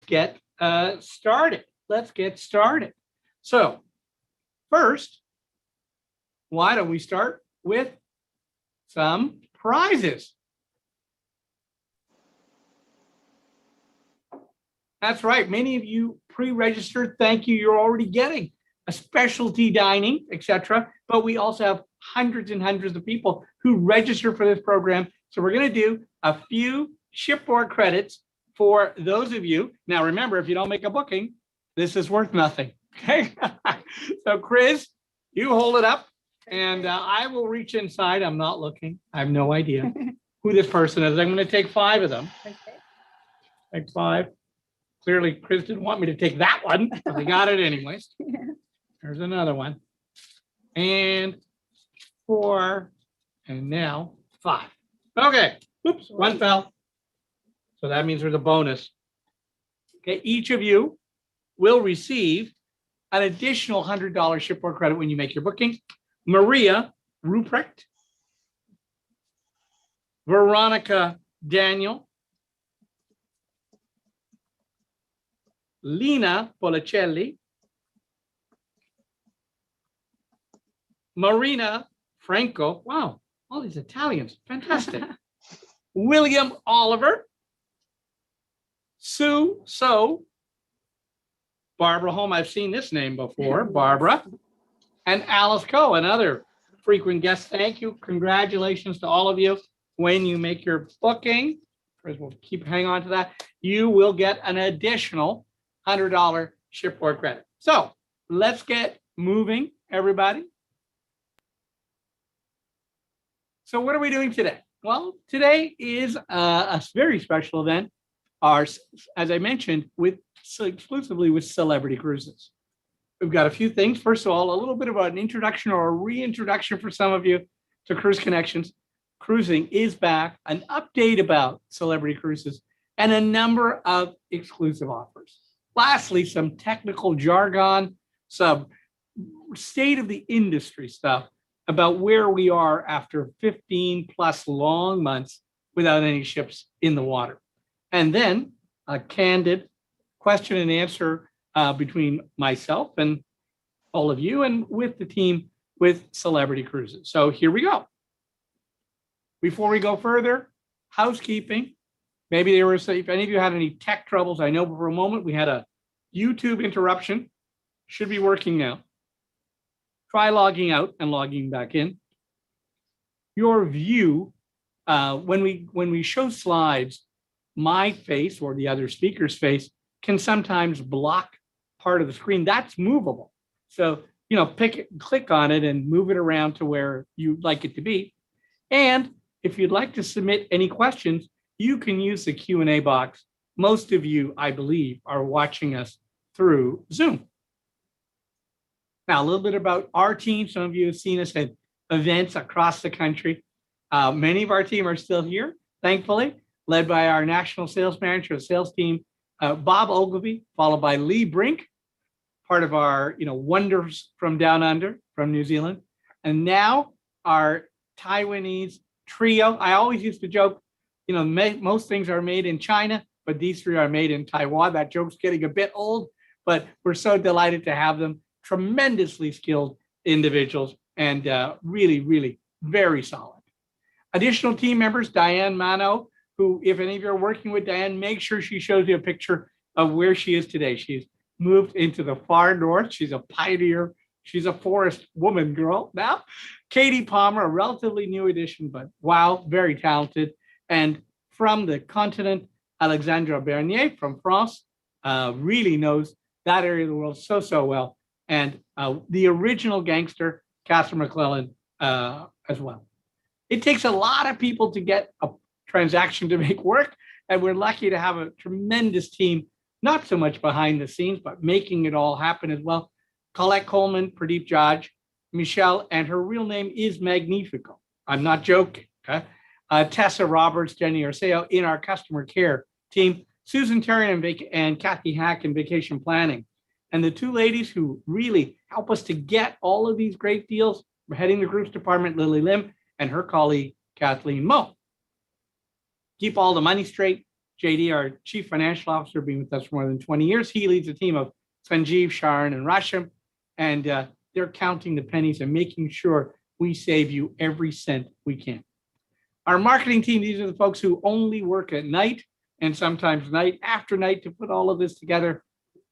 get started. Let's get started. So first, why don't we start with some prizes? That's right. Many of you pre-registered. Thank you. You're already getting a specialty dining, etc. But we also have hundreds and hundreds of people who register for this program. So we're going to do a few shipboard credits for those of you. Now, remember, if you don't make a booking, this is worth nothing. Okay. So Chris, you hold it up and I will reach inside. I'm not looking. I have no idea who this person is. I'm going to take 5 of them. Okay. Take 5. Clearly, Chris didn't want me to take that one, but I got it anyways. There's another one. And 4, and now 5. Okay. Oops, one fell. So that means there's a bonus. Okay, each of you will receive an additional $100 shipboard credit when you make your booking. Maria Ruprecht, Veronica Daniel, Lina Policelli, Marina Franco. Wow, all these Italians, fantastic. William Oliver, Sue So, Barbara Holm, I've seen this name before, Barbara, and Alice Coe, another frequent guest. Thank you. Congratulations to all of you. When you make your booking, we'll hang on to that, you will get an additional $100 shipboard credit. So let's get moving, everybody. So what are we doing today? Well, today is a very special event. As I mentioned, exclusively with Celebrity Cruises. We've got a few things. First of all, a little bit of an introduction or a reintroduction for some of you to Cruise Connections. Cruising is back, an update about Celebrity Cruises, and a number of exclusive offers. Lastly, some technical jargon, some state of the industry stuff about where we are after 15 plus long months without any ships in the water. And then a candid question and answer between myself and all of you and with the team with Celebrity Cruises. So here we go. Before we go further, housekeeping. Maybe there was, if any of you had any tech troubles, I know for a moment we had a YouTube interruption. Should be working now. Try logging out and logging back in. Your view, when we show slides, my face or the other speaker's face can sometimes block part of the screen. That's movable. So, click on it and move it around to where you'd like it to be. And if you'd like to submit any questions, you can use the Q&A box. Most of you, I believe, are watching us through Zoom. Now, a little bit about our team. Some of you have seen us at events across the country. Many of our team are still here, thankfully, led by our national sales manager, sales team, Bob Ogilvie, followed by Lee Brink, part of our Wonders from Down Under, from New Zealand. And now our Taiwanese trio. I always used to joke, most things are made in China, but these 3 are made in Taiwan. That joke's getting a bit old, but we're so delighted to have them. Tremendously skilled individuals and really, really very solid. Additional team members, Diane Mano, who, if any of you are working with Diane, make sure she shows you a picture of where she is today. She's moved into the far north. She's a pioneer. She's a forest woman girl now. Katie Palmer, a relatively new addition, but wow, very talented. And from the continent, Alexandra Bernier from France, really knows that area of the world so well. And the original gangster, Catherine McClellan, as well. It takes a lot of people to get a transaction to make work, and we're lucky to have a tremendous team, not so much behind the scenes, but making it all happen as well. Colette Coleman, Pradeep Jaj, Michelle, and her real name is Magnifico. I'm not joking, okay? Tessa Roberts, Jenny Arceo in our customer care team, Susan Terry and Kathy Hack in vacation planning. And the 2 ladies who really help us to get all of these great deals, heading the groups department, Lily Lim, and her colleague, Kathleen Moe. Keep all the money straight, JD, our Chief Financial Officer, been with us for more than 20 years. He leads a team of Sanjeev, Sharon, and Rasham, and they're counting the pennies and making sure we save you every cent we can. Our marketing team, these are the folks who only work at night and sometimes night after night to put all of this together.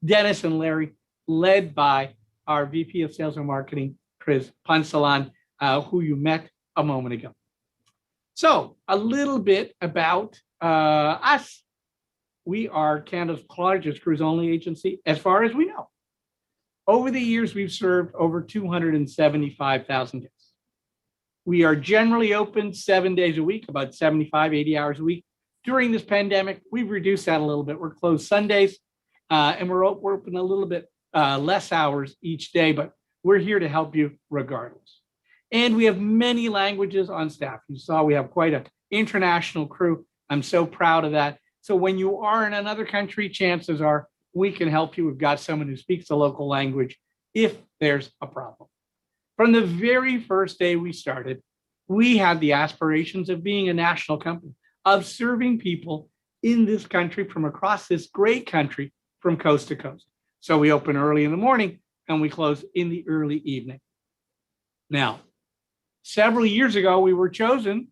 Dennis and Larry, led by our VP of Sales and Marketing, Chris Pansalan, who you met a moment ago. So a little bit about us. We are Canada's largest cruise-only agency, as far as we know. Over the years, we've served over 275,000 guests. We are generally open 7 days a week, about 75, 80 hours a week. During this pandemic, we've reduced that a little bit. We're closed Sundays, and we're open a little bit less hours each day, but we're here to help you regardless. And we have many languages on staff. You saw we have quite an international crew. I'm so proud of that. So when you are in another country, chances are we can help you. We've got someone who speaks the local language if there's a problem. From the very first day we started, we had the aspirations of being a national company, of serving people in this country from across this great country from coast to coast. So we open early in the morning and we close in the early evening. Now, several years ago, we were chosen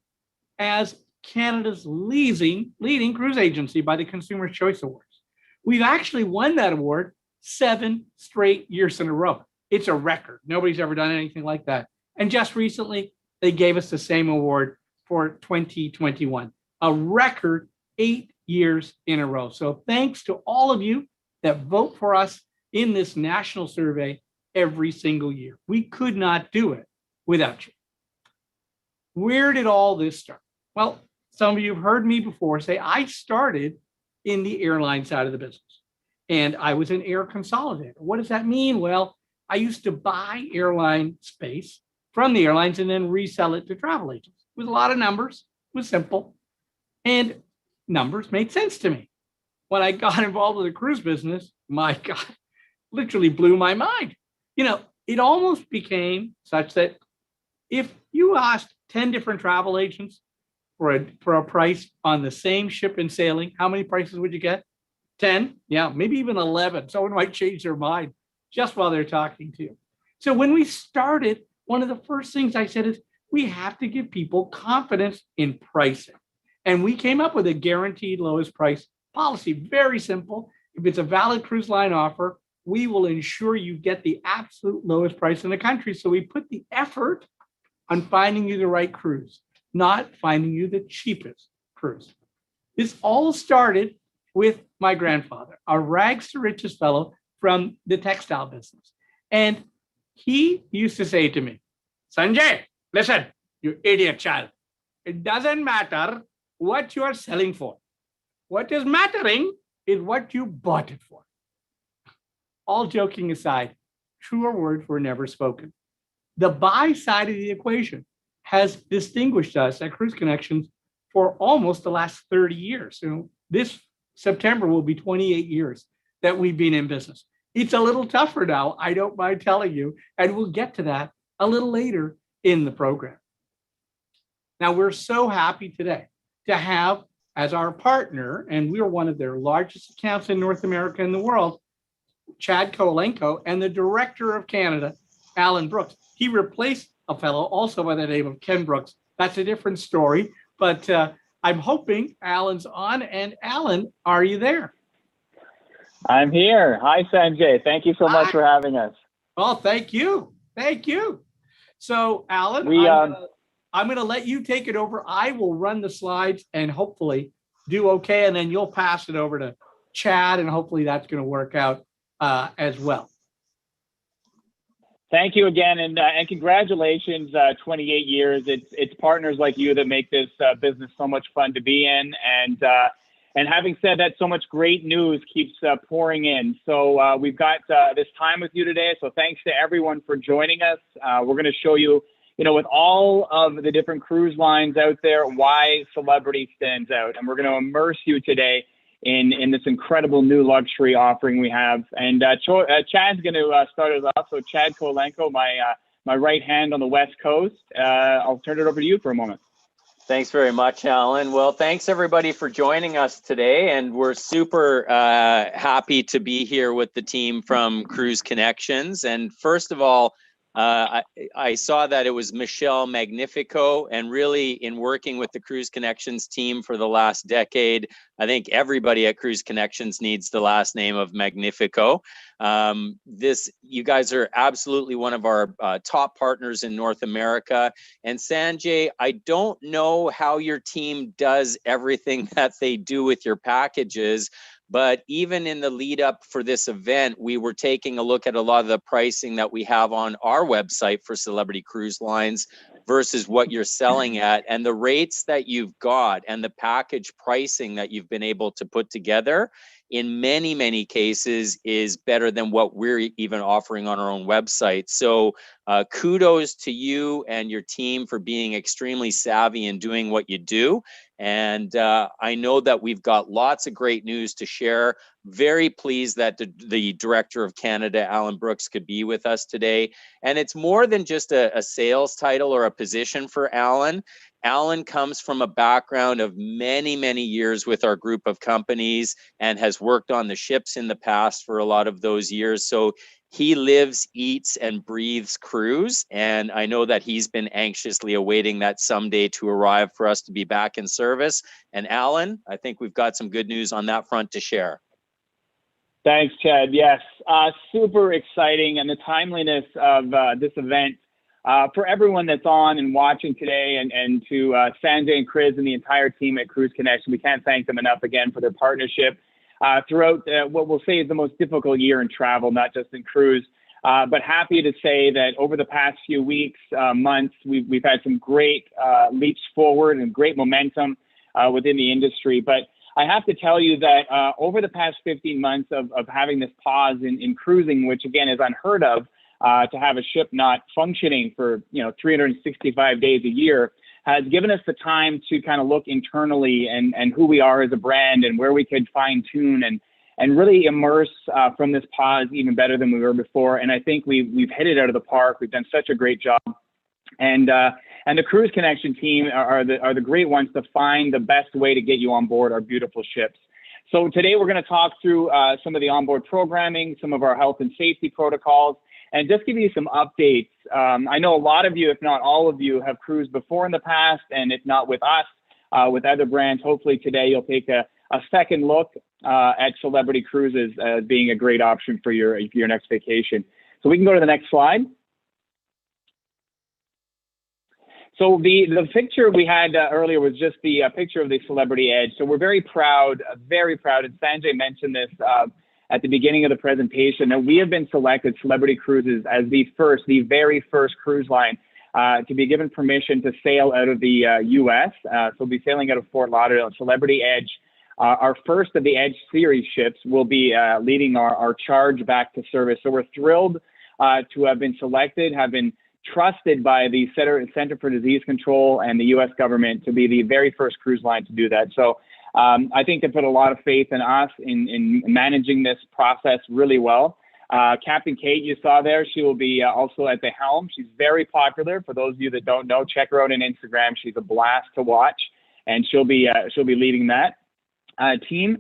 as Canada's leading cruise agency by the Consumer's Choice Awards. We've actually won that award 7 straight years in a row. It's a record. Nobody's ever done anything like that. And just recently, they gave us the same award for 2021, a record 8 years in a row. So thanks to all of you that vote for us in this national survey every single year. We could not do it without you. Where did all this start? Well, some of you have heard me before say I started in the airline side of the business, and I was an air consolidator. What does that mean? Well, I used to buy airline space from the airlines and then resell it to travel agents. It was a lot of numbers. It was simple. And numbers made sense to me. When I got involved with the cruise business, my God, literally blew my mind. You know, it almost became such that if you asked 10 different travel agents for a price on the same ship and sailing, how many prices would you get? 10? Yeah, maybe even 11. Someone might change their mind just while they're talking to you. So when we started, one of the first things I said is we have to give people confidence in pricing. And we came up with a guaranteed lowest price policy. Very simple. If it's a valid cruise line offer, we will ensure you get the absolute lowest price in the country. So we put the effort on finding you the right cruise, not finding you the cheapest cruise. This all started with my grandfather, a rags to riches fellow from the textile business. And he used to say to me, Sanjay, listen, you idiot child. It doesn't matter what you are selling for. What is mattering is what you bought it for. All joking aside, truer words were never spoken. The buy side of the equation has distinguished us at Cruise Connections for almost the last 30 years. So this September will be 28 years that we've been in business. It's a little tougher now, I don't mind telling you, and we'll get to that a little later in the program. Now, we're so happy today to have as our partner, and we're one of their largest accounts in North America and the world, Chad Kolenko, and the Director of Canada, Alan Brooks. He replaced a fellow also by the name of Ken Brooks. That's a different story, but I'm hoping Alan's on. And Alan, are you there? I'm here. Hi, Sanjay. Thank you so much for having us. Well, thank you. Thank you. So, Alan, I'm going to let you take it over. I will run the slides and hopefully do okay. And then you'll pass it over to Chad, and hopefully that's going to work out as well. Thank you again, and congratulations, 28 years. It's partners like you that make this business so much fun to be in. And having said that, so much great news keeps pouring in. So we've got this time with you today. So thanks to everyone for joining us. We're going to show you, with all of the different cruise lines out there, why Celebrity stands out. And we're going to immerse you today in this incredible new luxury offering we have. And Chad's going to start us off. So Chad Kolenko, my right hand on the West Coast. I'll turn it over to you for a moment. Thanks very much, Alan. Well, thanks everybody for joining us today. And we're super happy to be here with the team from Cruise Connections. And first of all, I saw that it was Michelle Magnifico, and really in working with the Cruise Connections team for the last decade, I think everybody at Cruise Connections needs the last name of Magnifico. You guys are absolutely one of our top partners in North America. And Sanjay, I don't know how your team does everything that they do with your packages, but even in the lead up for this event, we were taking a look at a lot of the pricing that we have on our website for Celebrity Cruise Lines versus what you're selling at, and the rates that you've got and the package pricing that you've been able to put together in many, many cases is better than what we're even offering on our own website. So kudos to you and your team for being extremely savvy in doing what you do. And I know that we've got lots of great news to share. Very pleased that the Director of Canada, Alan Brooks, could be with us today. And it's more than just a sales title or a position for Alan. Alan comes from a background of many, many years with our group of companies and has worked on the ships in the past for a lot of those years. So he lives, eats, and breathes cruise. And I know that he's been anxiously awaiting that someday to arrive for us to be back in service. And Alan, I think we've got some good news on that front to share. Thanks, Chad. Yes, super exciting. And the timeliness of this event for everyone that's on and watching today, and to Sanjay and Chris and the entire team at Cruise Connection, we can't thank them enough again for their partnership throughout what we'll say is the most difficult year in travel, not just in cruise. But happy to say that over the past few weeks, months, we've had some great leaps forward and great momentum within the industry. But I have to tell you that over the past 15 months of having this pause in cruising, which again is unheard of, to have a ship not functioning for 365 days a year, has given us the time to kind of look internally and who we are as a brand and where we could fine tune and really immerse from this pause even better than we were before. And I think we've hit it out of the park. We've done such a great job. And the Cruise Connection team are the great ones to find the best way to get you on board our beautiful ships. So today we're going to talk through some of the onboard programming, some of our health and safety protocols, and just give you some updates. I know a lot of you, if not all of you, have cruised before in the past, and if not with us, with other brands. Hopefully today you'll take a second look at Celebrity Cruises as being a great option for your next vacation. So we can go to the next slide. So the picture we had earlier was just the picture of the Celebrity Edge. So we're very proud, and Sanjay mentioned this at the beginning of the presentation, that we have been selected, Celebrity Cruises, as the very first cruise line to be given permission to sail out of the U.S. So we'll be sailing out of Fort Lauderdale. Celebrity Edge, our first of the Edge series ships, will be leading our charge back to service. So we're thrilled to have been selected, have been trusted by the Center for Disease Control and the U.S. government to be the very first cruise line to do that. So I think they put a lot of faith in us in managing this process really well. Captain Kate, you saw there, she will be also at the helm. She's very popular. For those of you that don't know, check her out on Instagram. She's a blast to watch, and she'll be leading that team.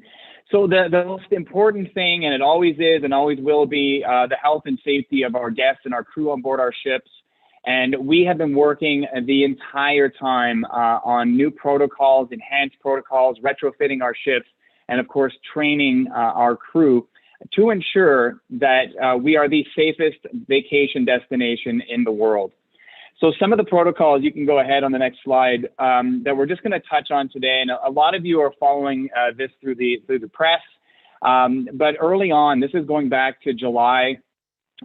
So the most important thing, and it always is and always will be, the health and safety of our guests and our crew on board our ships. And we have been working the entire time on new protocols, enhanced protocols, retrofitting our ships, and of course, training our crew to ensure that we are the safest vacation destination in the world. So some of the protocols, you can go ahead on the next slide, that we're just going to touch on today. And a lot of you are following this through the press. But early on, this is going back to July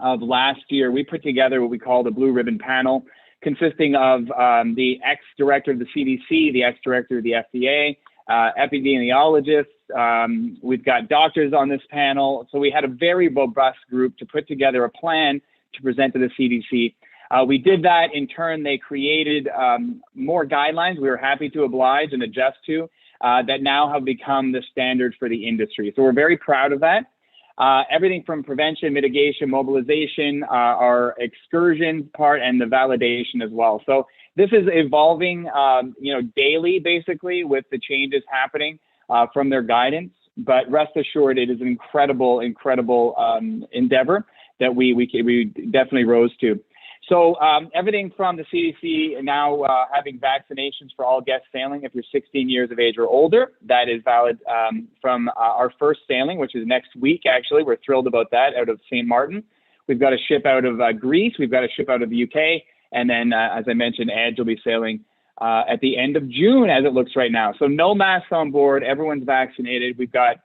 of last year, we put together what we call the Blue Ribbon Panel, consisting of the ex-director of the CDC, the ex-director of the FDA, epidemiologists. We've got doctors on this panel. So we had a very robust group to put together a plan to present to the CDC. We did that. In turn, they created more guidelines we were happy to oblige and adjust to that now have become the standard for the industry. So we're very proud of that. Everything from prevention, mitigation, mobilization, our excursion part, and the validation as well. So this is evolving, daily, basically, with the changes happening from their guidance. But rest assured, it is an incredible endeavor that we definitely rose to. So everything from the CDC now having vaccinations for all guests sailing if you're 16 years of age or older. That is valid from our first sailing, which is next week, actually. We're thrilled about that, out of St. Martin. We've got a ship out of Greece. We've got a ship out of the UK. And then, as I mentioned, Edge will be sailing at the end of June, as it looks right now. So no masks on board. Everyone's vaccinated. We've got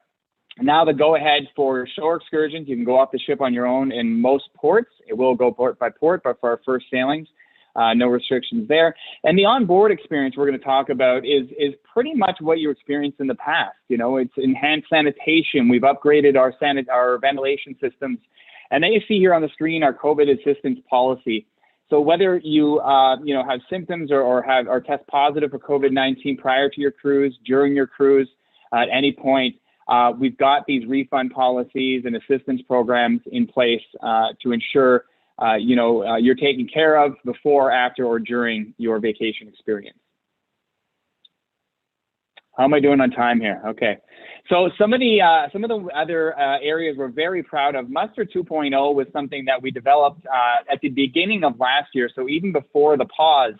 now the go-ahead for shore excursions. You can go off the ship on your own in most ports. It will go port by port, but for our first sailings, no restrictions there. And the onboard experience we're going to talk about is pretty much what you experienced in the past. You know, it's enhanced sanitation. We've upgraded our ventilation systems. And then you see here on the screen our COVID assistance policy. So whether you have symptoms or test positive for COVID-19 prior to your cruise, during your cruise, at any point, we've got these refund policies and assistance programs in place to ensure you're taken care of before, after, or during your vacation experience. How am I doing on time here? Okay. So some of the other areas we're very proud of. Muster 2.0 was something that we developed at the beginning of last year. So even before the pause,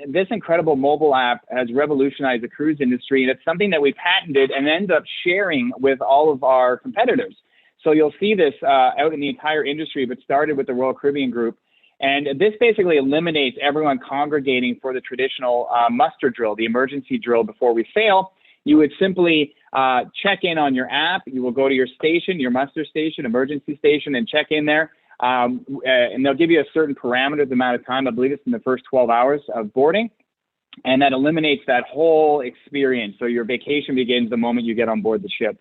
this incredible mobile app has revolutionized the cruise industry, and it's something that we patented and ended up sharing with all of our competitors. So you'll see this out in the entire industry, but started with the Royal Caribbean Group. And this basically eliminates everyone congregating for the traditional muster drill, the emergency drill before we sail. You would simply check in on your app. You will go to your station, your muster station, emergency station, and check in there. And they'll give you a certain parameter, the amount of time. I believe it's in the first 12 hours of boarding. And that eliminates that whole experience. So your vacation begins the moment you get on board the ship.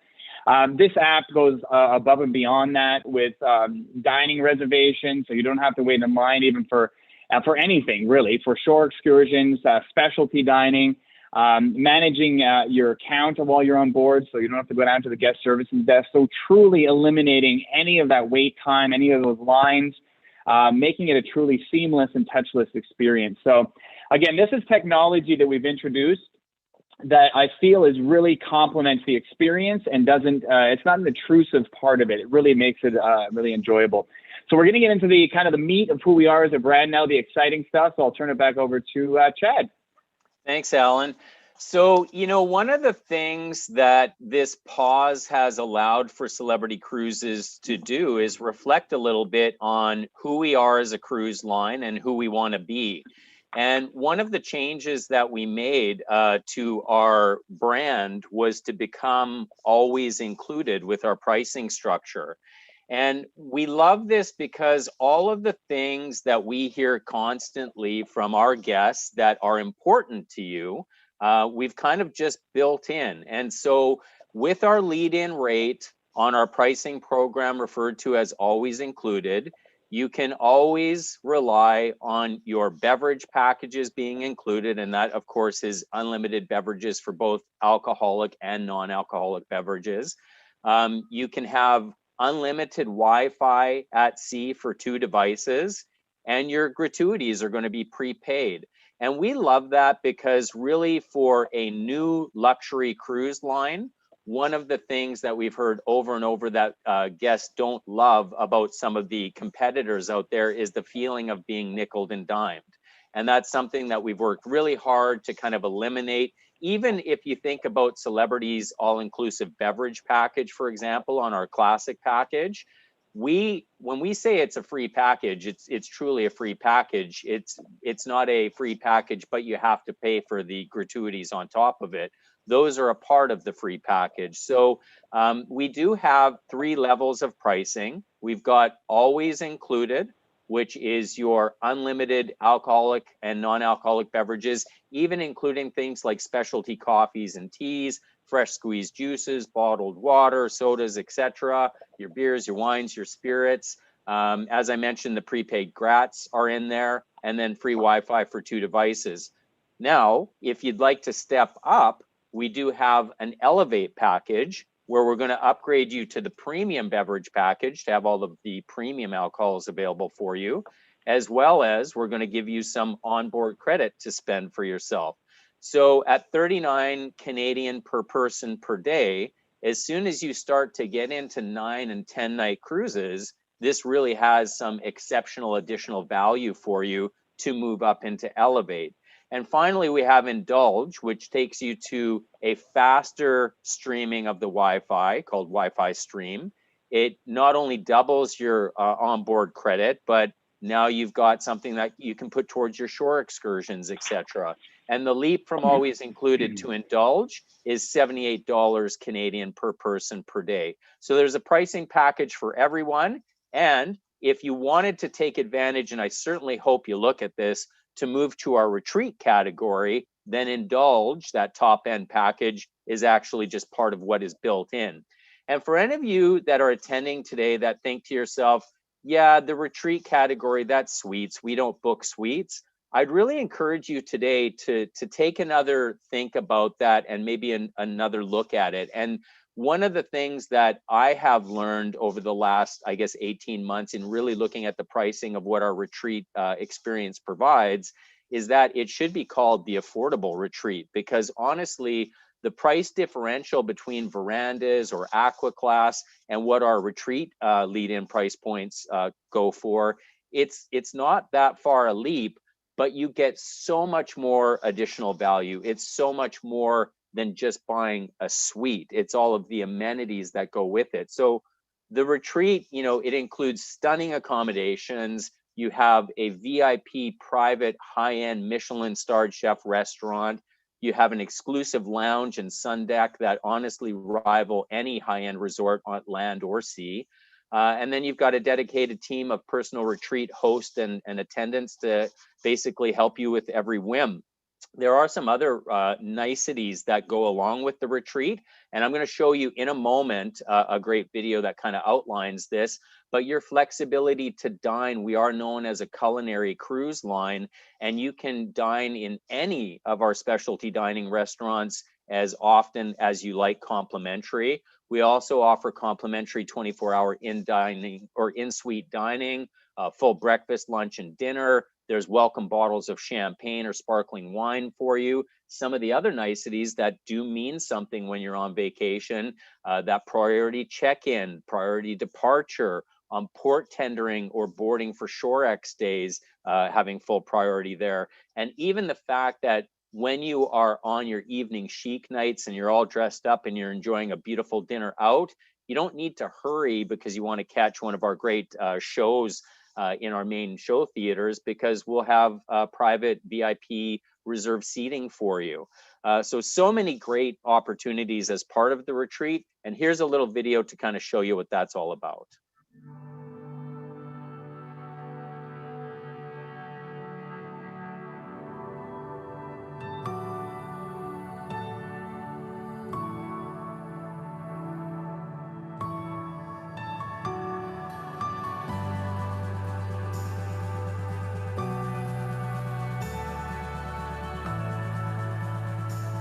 This app goes above and beyond that with dining reservations, so you don't have to wait in line even for anything, really, for shore excursions, specialty dining, managing your account while you're on board, so you don't have to go down to the guest services desk. So truly eliminating any of that wait time, any of those lines, making it a truly seamless and touchless experience. So again, this is technology that we've introduced that I feel is really complements the experience and doesn't, it's not an intrusive part of it. It really makes it really enjoyable. So we're going to get into the kind of the meat of who we are as a brand now, the exciting stuff. So I'll turn it back over to Chad. Thanks, Alan. So, one of the things that this pause has allowed for Celebrity Cruises to do is reflect a little bit on who we are as a cruise line and who we want to be. And one of the changes that we made to our brand was to become always included with our pricing structure. And we love this because all of the things that we hear constantly from our guests that are important to you, we've kind of just built in. And so with our lead-in rate on our pricing program referred to as always included, you can always rely on your beverage packages being included. And that, of course, is unlimited beverages for both alcoholic and non-alcoholic beverages. You can have unlimited Wi-Fi at sea for 2 devices, and your gratuities are going to be prepaid. And we love that because really for a new luxury cruise line, one of the things that we've heard over and over that guests don't love about some of the competitors out there is the feeling of being nickeled and dimed. And that's something that we've worked really hard to kind of eliminate. Even if you think about Celebrity's all-inclusive beverage package, for example, on our classic package, when we say it's a free package, it's truly a free package. It's not a free package, but you have to pay for the gratuities on top of it. Those are a part of the free package. So we do have 3 levels of pricing. We've got always included, which is your unlimited alcoholic and non-alcoholic beverages, even including things like specialty coffees and teas, fresh squeezed juices, bottled water, sodas, etc., your beers, your wines, your spirits. As I mentioned, the prepaid grats are in there, and then free Wi-Fi for 2 devices. Now, if you'd like to step up, we do have an Elevate package where we're going to upgrade you to the premium beverage package to have all of the premium alcohols available for you. as well as we're going to give you some onboard credit to spend for yourself. So at 39 Canadian per person per day, as soon as you start to get into 9 and 10 night cruises, this really has some exceptional additional value for you to move up into Elevate. And finally, we have Indulge, which takes you to a faster streaming of the Wi-Fi called Wi-Fi Stream. It not only doubles your onboard credit, but now you've got something that you can put towards your shore excursions, etc. And the leap from always included to Indulge is $78 Canadian per person per day. So there's a pricing package for everyone. And if you wanted to take advantage, and I certainly hope you look at this, to move to our retreat category, then Indulge, that top end package, is actually just part of what is built in. And for any of you that are attending today that think to yourself, yeah, the retreat category, that's suites, we don't book suites, I'd really encourage you today to take another think about that and maybe another look at it. And one of the things that I have learned over the last, I guess, 18 months in really looking at the pricing of what our retreat experience provides is that it should be called the affordable retreat, because honestly, the price differential between verandas or Aqua Class and what our retreat lead-in price points go for, it's not that far a leap, but you get so much more additional value. It's so much more than just buying a suite. It's all of the amenities that go with it. So the retreat, you know, it includes stunning accommodations. You have a VIP private high-end Michelin-starred chef restaurant. You have an exclusive lounge and sun deck that honestly rival any high-end resort on land or sea. And then you've got a dedicated team of personal retreat hosts and attendants to basically help you with every whim. There are some other niceties that go along with the retreat, and I'm going to show you in a moment a great video that kind of outlines this. But your flexibility to dine, we are known as a culinary cruise line, and you can dine in any of our specialty dining restaurants as often as you like complimentary. We also offer complimentary 24-hour in-dining or in-suite dining, full breakfast, lunch, and dinner. There's welcome bottles of champagne or sparkling wine for you. Some of the other niceties that do mean something when you're on vacation, that priority check-in, priority departure, port tendering or boarding for Shorex days, having full priority there. And even the fact that when you are on your evening chic nights and you're all dressed up and you're enjoying a beautiful dinner out, you don't need to hurry because you want to catch one of our great shows in our main show theaters, because we'll have private VIP reserved seating for you. So many great opportunities as part of the retreat. And here's a little video to kind of show you what that's all about.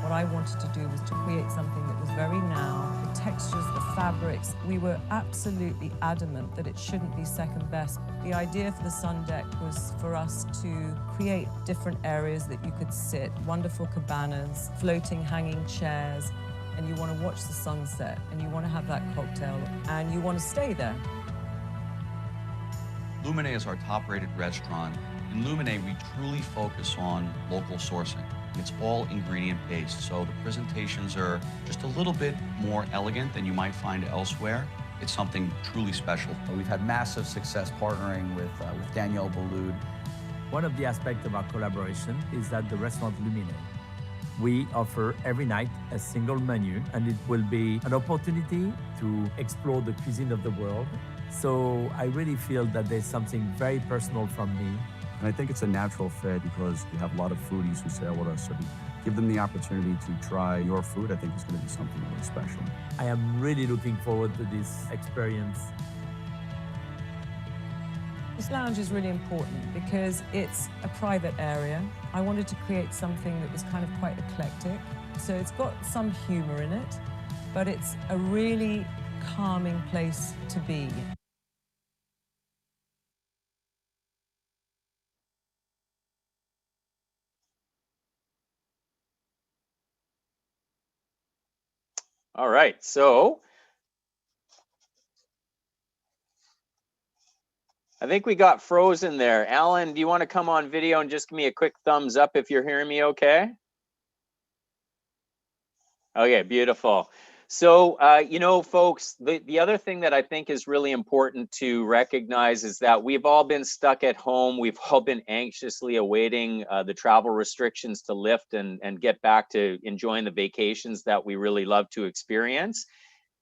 What I wanted to do was to create something that was very now, the textures, the fabrics. We were absolutely adamant that it shouldn't be second best. The idea for the sun deck was for us to create different areas that you could sit, wonderful cabanas, floating hanging chairs, and you want to watch the sunset, and you want to have that cocktail, and you want to stay there. Lumine is our top-rated restaurant. In Lumine, we truly focus on local sourcing. It's all ingredient-based, so the presentations are just a little bit more elegant than you might find elsewhere. It's something truly special. We've had massive success partnering with Daniel Boulud. One of the aspects of our collaboration is that the restaurant Lumine, we offer every night a single menu, and it will be an opportunity to explore the cuisine of the world. So I really feel that there's something very personal from me. And I think it's a natural fit because we have a lot of foodies who sail with us. So to give them the opportunity to try your food, I think is going to be something really special. I am really looking forward to this experience. This lounge is really important because it's a private area. I wanted to create something that was kind of quite eclectic. So it's got some humor in it, but it's a really calming place to be. All right, so I think we got frozen there. Alan, do you want to come on video and just give me a quick thumbs up if you're hearing me okay? Okay, beautiful. So, you know, folks, the other thing that I think is really important to recognize is that we've all been stuck at home. We've all been anxiously awaiting the travel restrictions to lift and get back to enjoying the vacations that we really love to experience.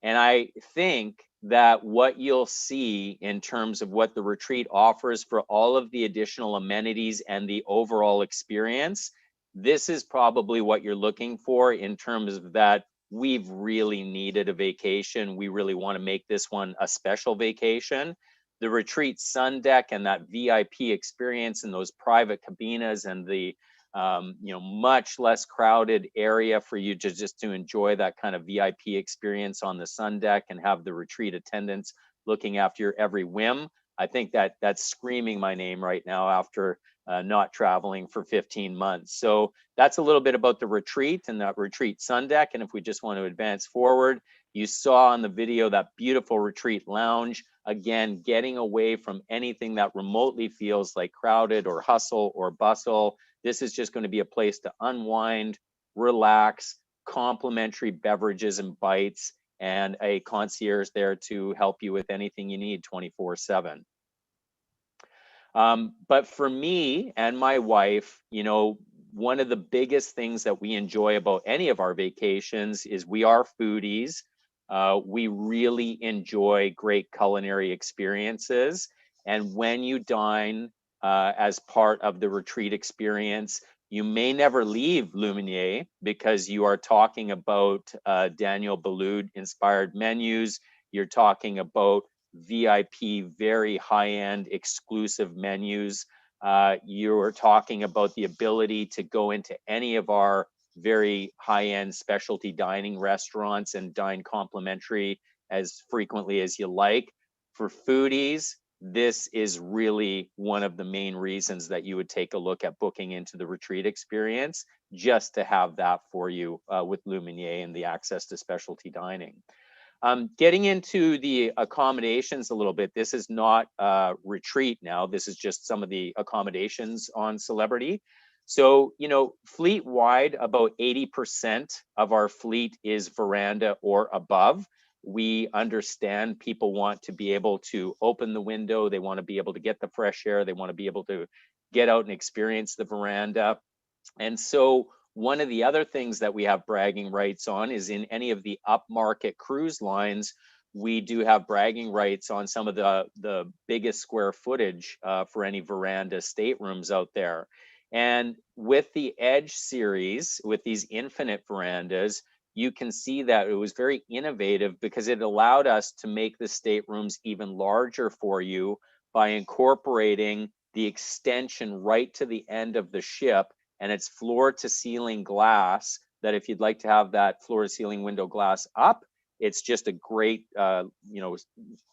And I think that what you'll see in terms of what the retreat offers for all of the additional amenities and the overall experience, this is probably what you're looking for in terms of that we've really needed a vacation. We really want to make this one a special vacation. The retreat sun deck and that VIP experience and those private cabinas and the you know, much less crowded area for you to just to enjoy that kind of VIP experience on the sun deck and have the retreat attendants looking after your every whim. I think that that's screaming my name right now after not traveling for 15 months. So that's a little bit about the retreat and that retreat sun deck. And if we just want to advance forward, you saw on the video that beautiful retreat lounge, again, getting away from anything that remotely feels like crowded or hustle or bustle. This is just going to be a place to unwind, relax, complimentary beverages and bites, and a concierge there to help you with anything you need 24/7. But for me and my wife, you know, one of the biggest things that we enjoy about any of our vacations is we are foodies. We really enjoy great culinary experiences. And when you dine as part of the retreat experience, you may never leave Luminier because you are talking about Daniel Boulud inspired menus. You're talking about VIP, very high-end exclusive menus. You're talking about the ability to go into any of our very high-end specialty dining restaurants and dine complimentary as frequently as you like. For foodies, this is really one of the main reasons that you would take a look at booking into the retreat experience, just to have that for you with Luminier and the access to specialty dining. Getting into the accommodations a little bit, this is not a retreat now, this is just some of the accommodations on Celebrity. So, you know, fleet-wide, about 80% of our fleet is veranda or above. We understand people want to be able to open the window, they want to be able to get the fresh air, they want to be able to get out and experience the veranda. And so one of the other things that we have bragging rights on is in any of the upmarket cruise lines, we do have bragging rights on some of the biggest square footage for any veranda staterooms out there. And with the Edge series, with these infinite verandas, you can see that it was very innovative because it allowed us to make the staterooms even larger for you by incorporating the extension right to the end of the ship, and it's floor to ceiling glass that if you'd like to have that floor to ceiling window glass up, it's just a great you know,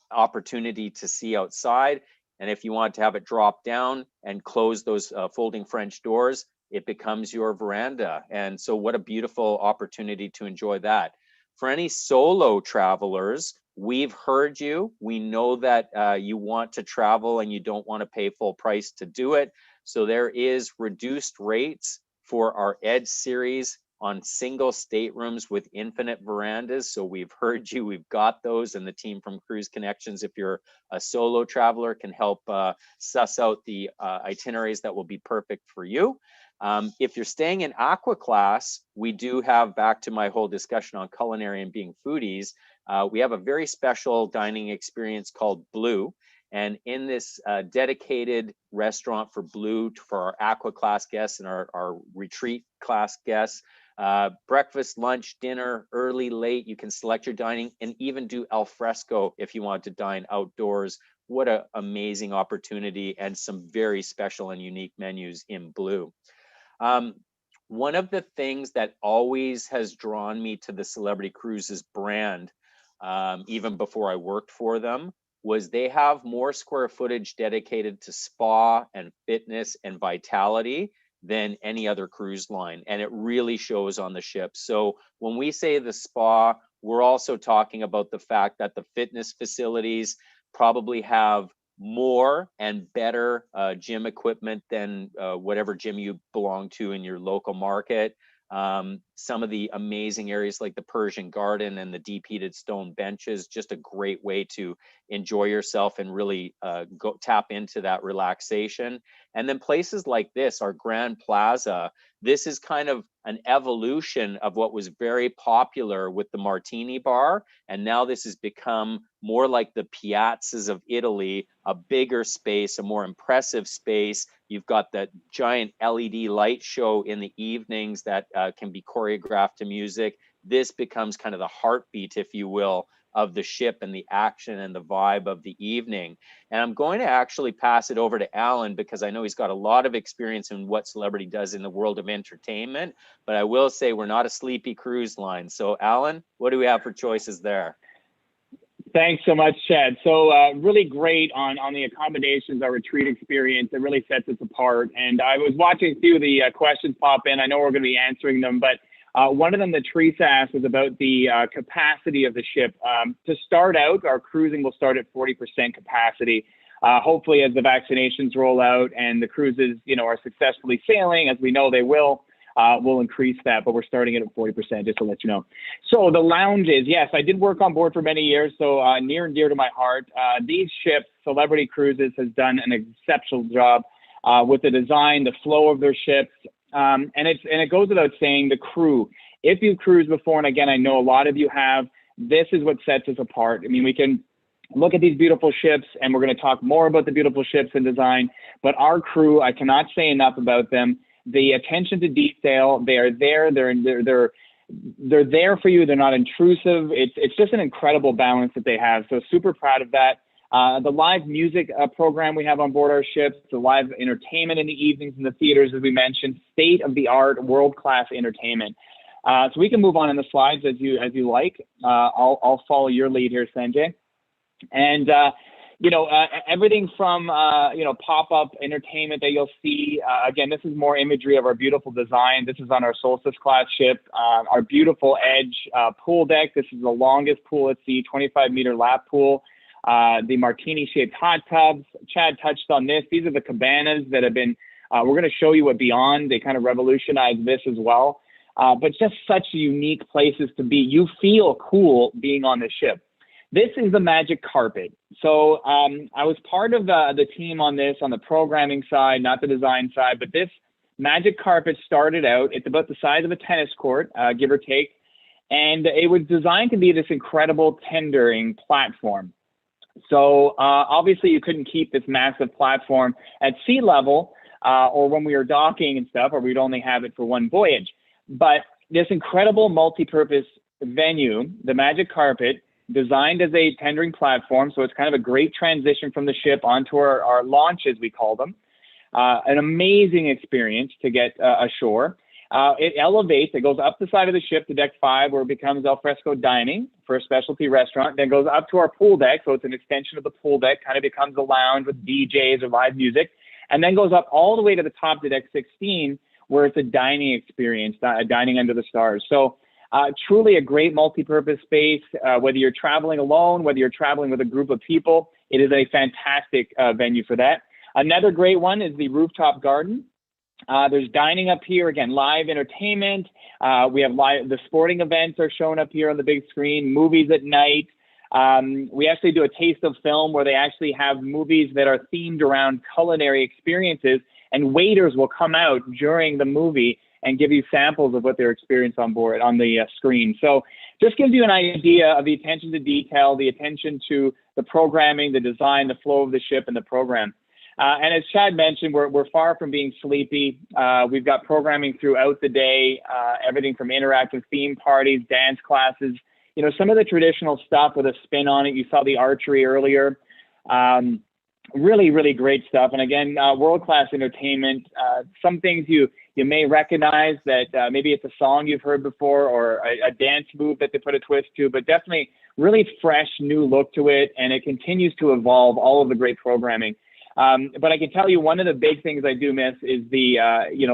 opportunity to see outside. And if you want to have it drop down and close those folding French doors, it becomes your veranda. And so what a beautiful opportunity to enjoy that. For any solo travelers, we've heard you. We know that you want to travel and you don't want to pay full price to do it. So there is reduced rates for our Edge series on single staterooms with infinite verandas. So we've heard you, we've got those, and the team from Cruise Connections, if you're a solo traveler, can help suss out the itineraries that will be perfect for you. If you're staying in Aqua Class, we do have, back to my whole discussion on culinary and being foodies, we have a very special dining experience called Blue. And in this dedicated restaurant for Blue, for our Aqua Class guests and our retreat class guests, breakfast, lunch, dinner, early, late, you can select your dining and even do al fresco if you want to dine outdoors. What an amazing opportunity, and some very special and unique menus in Blue. One of the things that always has drawn me to the Celebrity Cruises brand, even before I worked for them, was they have more square footage dedicated to spa and fitness and vitality than any other cruise line. And it really shows on the ship. So when we say the spa, We're also talking about the fact that the fitness facilities probably have more and better gym equipment than whatever gym you belong to in your local market. Some of the amazing areas like the Persian Garden and the deep heated stone benches, just a great way to enjoy yourself and really go tap into that relaxation. And then places like this, our Grand Plaza, this is kind of an evolution of what was very popular with the Martini Bar. And now this has become more like the piazzas of Italy, a bigger space, a more impressive space. You've got that giant LED light show in the evenings that can be choreographed to music. This becomes kind of the heartbeat, if you will, of the ship and the action and the vibe of the evening. And I'm going to actually pass it over to Alan because I know he's got a lot of experience in what Celebrity does in the world of entertainment. But I will say we're not a sleepy cruise line. So Alan, what do we have for choices there? Thanks so much, Chad. So really great on the accommodations, our retreat experience. It really sets us apart. And I was watching a few of the questions pop in. I know we're going to be answering them, but one of them that Teresa asked was about the capacity of the ship. To start out, our cruising will start at 40% capacity. Hopefully, as the vaccinations roll out and the cruises, are successfully sailing, as we know they will, we'll increase that. But we're starting it at 40%, just to let you know. So the lounges, yes, I did work on board for many years, so near and dear to my heart. These ships, Celebrity Cruises, has done an exceptional job with the design, the flow of their ships. And it goes without saying, the crew. If you've cruised before, and again, I know a lot of you have, this is what sets us apart. I mean, we can look at these beautiful ships, and we're going to talk more about the beautiful ships and design, but our crew, I cannot say enough about them. The attention to detail, they are there, they're there for you, they're not intrusive. It's just an incredible balance that they have, so super proud of that. The live music program we have on board our ships, the live entertainment in the evenings in the theaters, as we mentioned, state-of-the-art, world-class entertainment. So we can move on in the slides as you like. I'll follow your lead here, Sanjay. And everything from pop-up entertainment that you'll see. Again, this is more imagery of our beautiful design. This is on our Solstice class ship. Our beautiful Edge pool deck. This is the longest pool at sea, 25-meter lap pool. The martini-shaped hot tubs. Chad touched on this. These are the cabanas that have been, we're going to show you what Beyond, they kind of revolutionized this as well. But just such unique places to be. You feel cool being on the ship. This is the magic carpet. So I was part of the team on this, on the programming side, not the design side, but this magic carpet started out, it's about the size of a tennis court, give or take. And it was designed to be this incredible tendering platform. So obviously you couldn't keep this massive platform at sea level or when we were docking and stuff, or we'd only have it for one voyage. But this incredible multi-purpose venue, the Magic Carpet, designed as a tendering platform. So it's kind of a great transition from the ship onto our launches, we call them. An amazing experience to get ashore. It elevates, it goes up the side of the ship to deck 5, where it becomes alfresco dining for a specialty restaurant, then goes up to our pool deck, so it's an extension of the pool deck, kind of becomes a lounge with DJs or live music, and then goes up all the way to the top to deck 16, where it's a dining experience, dining under the stars. So truly a great multi-purpose space, whether you're traveling alone, whether you're traveling with a group of people, it is a fantastic venue for that. Another great one is the rooftop garden. There's dining up here, again, live entertainment. We have the sporting events are shown up here on the big screen, movies at night. We actually do a taste of film where they actually have movies that are themed around culinary experiences, and waiters will come out during the movie and give you samples of what their experience on board on the screen. So just gives you an idea of the attention to detail, the attention to the programming, the design, the flow of the ship and the program. And as Chad mentioned, we're far from being sleepy. We've got programming throughout the day, everything from interactive theme parties, dance classes, some of the traditional stuff with a spin on it. You saw the archery earlier. Really, really great stuff. And again, world-class entertainment. Some things you may recognize that maybe it's a song you've heard before or a dance move that they put a twist to, but definitely really fresh, new look to it. And it continues to evolve, all of the great programming. But I can tell you one of the big things I do miss is the,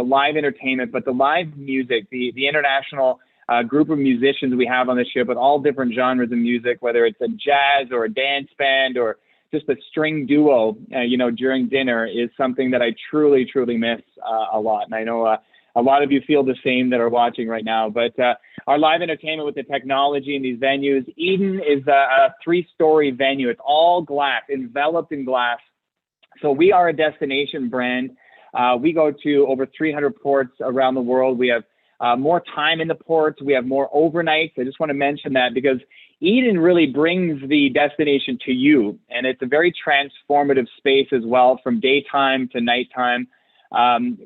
live entertainment, but the live music, the international group of musicians we have on the ship with all different genres of music, whether it's a jazz or a dance band or just a string duo, during dinner, is something that I truly, truly miss a lot. And I know a lot of you feel the same that are watching right now. But our live entertainment with the technology in these venues, Eden is a 3-story venue. It's all glass, enveloped in glass. So we are a destination brand. We go to over 300 ports around the world. We have more time in the ports. We have more overnights. I just want to mention that because Eden really brings the destination to you, and it's a very transformative space as well, from daytime to nighttime.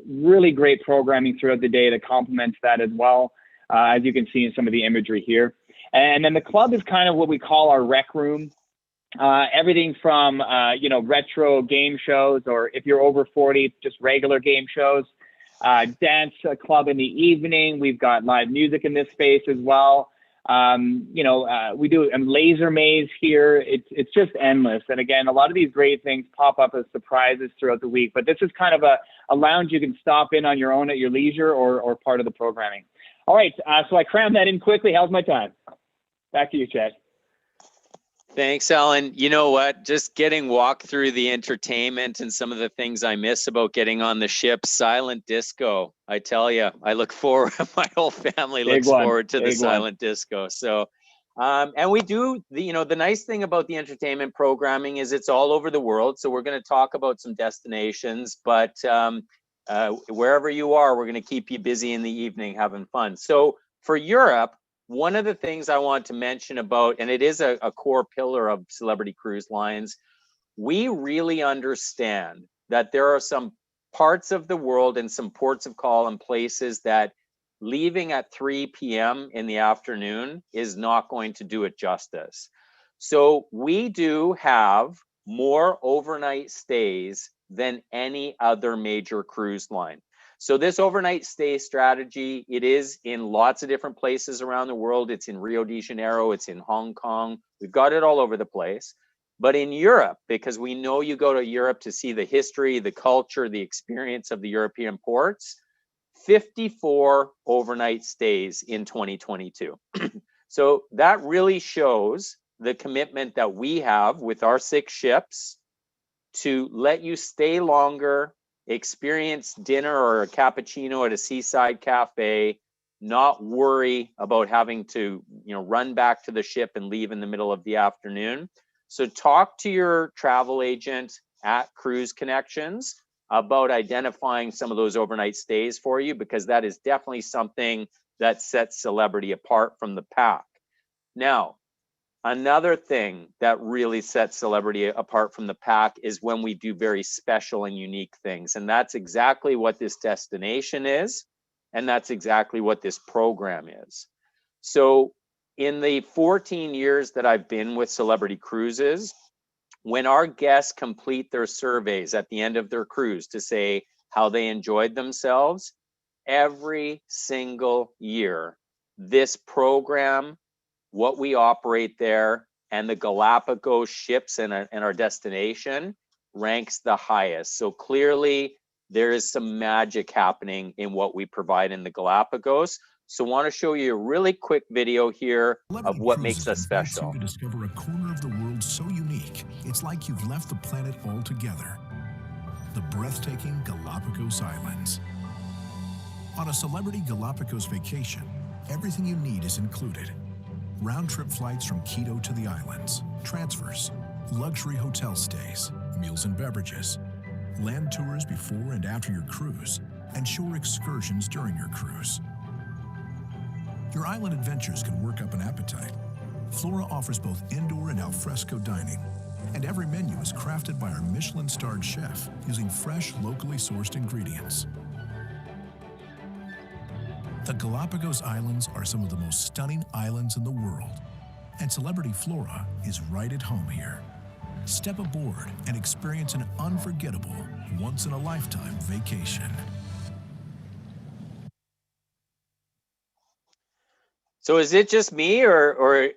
Really great programming throughout the day that complements that as well, as you can see in some of the imagery here. And then the club is kind of what we call our rec room. Everything from retro game shows, or if you're over 40, just regular game shows. Dance club in the evening. We've got live music in this space as well. We do a laser maze here. It's just endless. And again, a lot of these great things pop up as surprises throughout the week. But this is kind of a lounge you can stop in on your own at your leisure, or part of the programming. All right, so I crammed that in quickly. How's my time? Back to you, Chad. Thanks, Alan. You know what? Just getting walked through the entertainment and some of the things I miss about getting on the ship. Silent disco. I tell you, I look forward. My whole family looks forward to the silent disco. So, and we do the nice thing about the entertainment programming is it's all over the world. So we're going to talk about some destinations, but wherever you are, we're going to keep you busy in the evening having fun. So for Europe, one of the things I want to mention about, and it is a core pillar of Celebrity Cruise Lines, we really understand that there are some parts of the world and some ports of call and places that leaving at 3 p.m. in the afternoon is not going to do it justice. So we do have more overnight stays than any other major cruise line. So this overnight stay strategy, it is in lots of different places around the world. It's in Rio de Janeiro, it's in Hong Kong. We've got it all over the place. But in Europe, because we know you go to Europe to see the history, the culture, the experience of the European ports, 54 overnight stays in 2022. So that really shows the commitment that we have with our 6 ships to let you stay longer, experience dinner or a cappuccino at a seaside cafe, not worry about having to, run back to the ship and leave in the middle of the afternoon. So talk to your travel agent at Cruise Connections about identifying some of those overnight stays for you, because that is definitely something that sets Celebrity apart from the pack. Now, another thing that really sets Celebrity apart from the pack is when we do very special and unique things. And that's exactly what this destination is. And that's exactly what this program is. So in the 14 years that I've been with Celebrity Cruises, when our guests complete their surveys at the end of their cruise to say how they enjoyed themselves, every single year, this program, what we operate there, and the Galapagos ships and our destination ranks the highest. So clearly there is some magic happening in what we provide in the Galapagos. So I want to show you a really quick video here of what makes us special. You discover a corner of the world so unique, it's like you've left the planet altogether. The breathtaking Galapagos Islands. On a Celebrity Galapagos vacation, everything you need is included. Round-trip flights from Quito to the islands, transfers, luxury hotel stays, meals and beverages, land tours before and after your cruise, and shore excursions during your cruise. Your island adventures can work up an appetite. Flora offers both indoor and alfresco dining, and every menu is crafted by our Michelin-starred chef using fresh, locally sourced ingredients. The Galapagos Islands are some of the most stunning islands in the world, and Celebrity Flora is right at home here. Step aboard and experience an unforgettable, once-in-a-lifetime vacation. So is it just me, or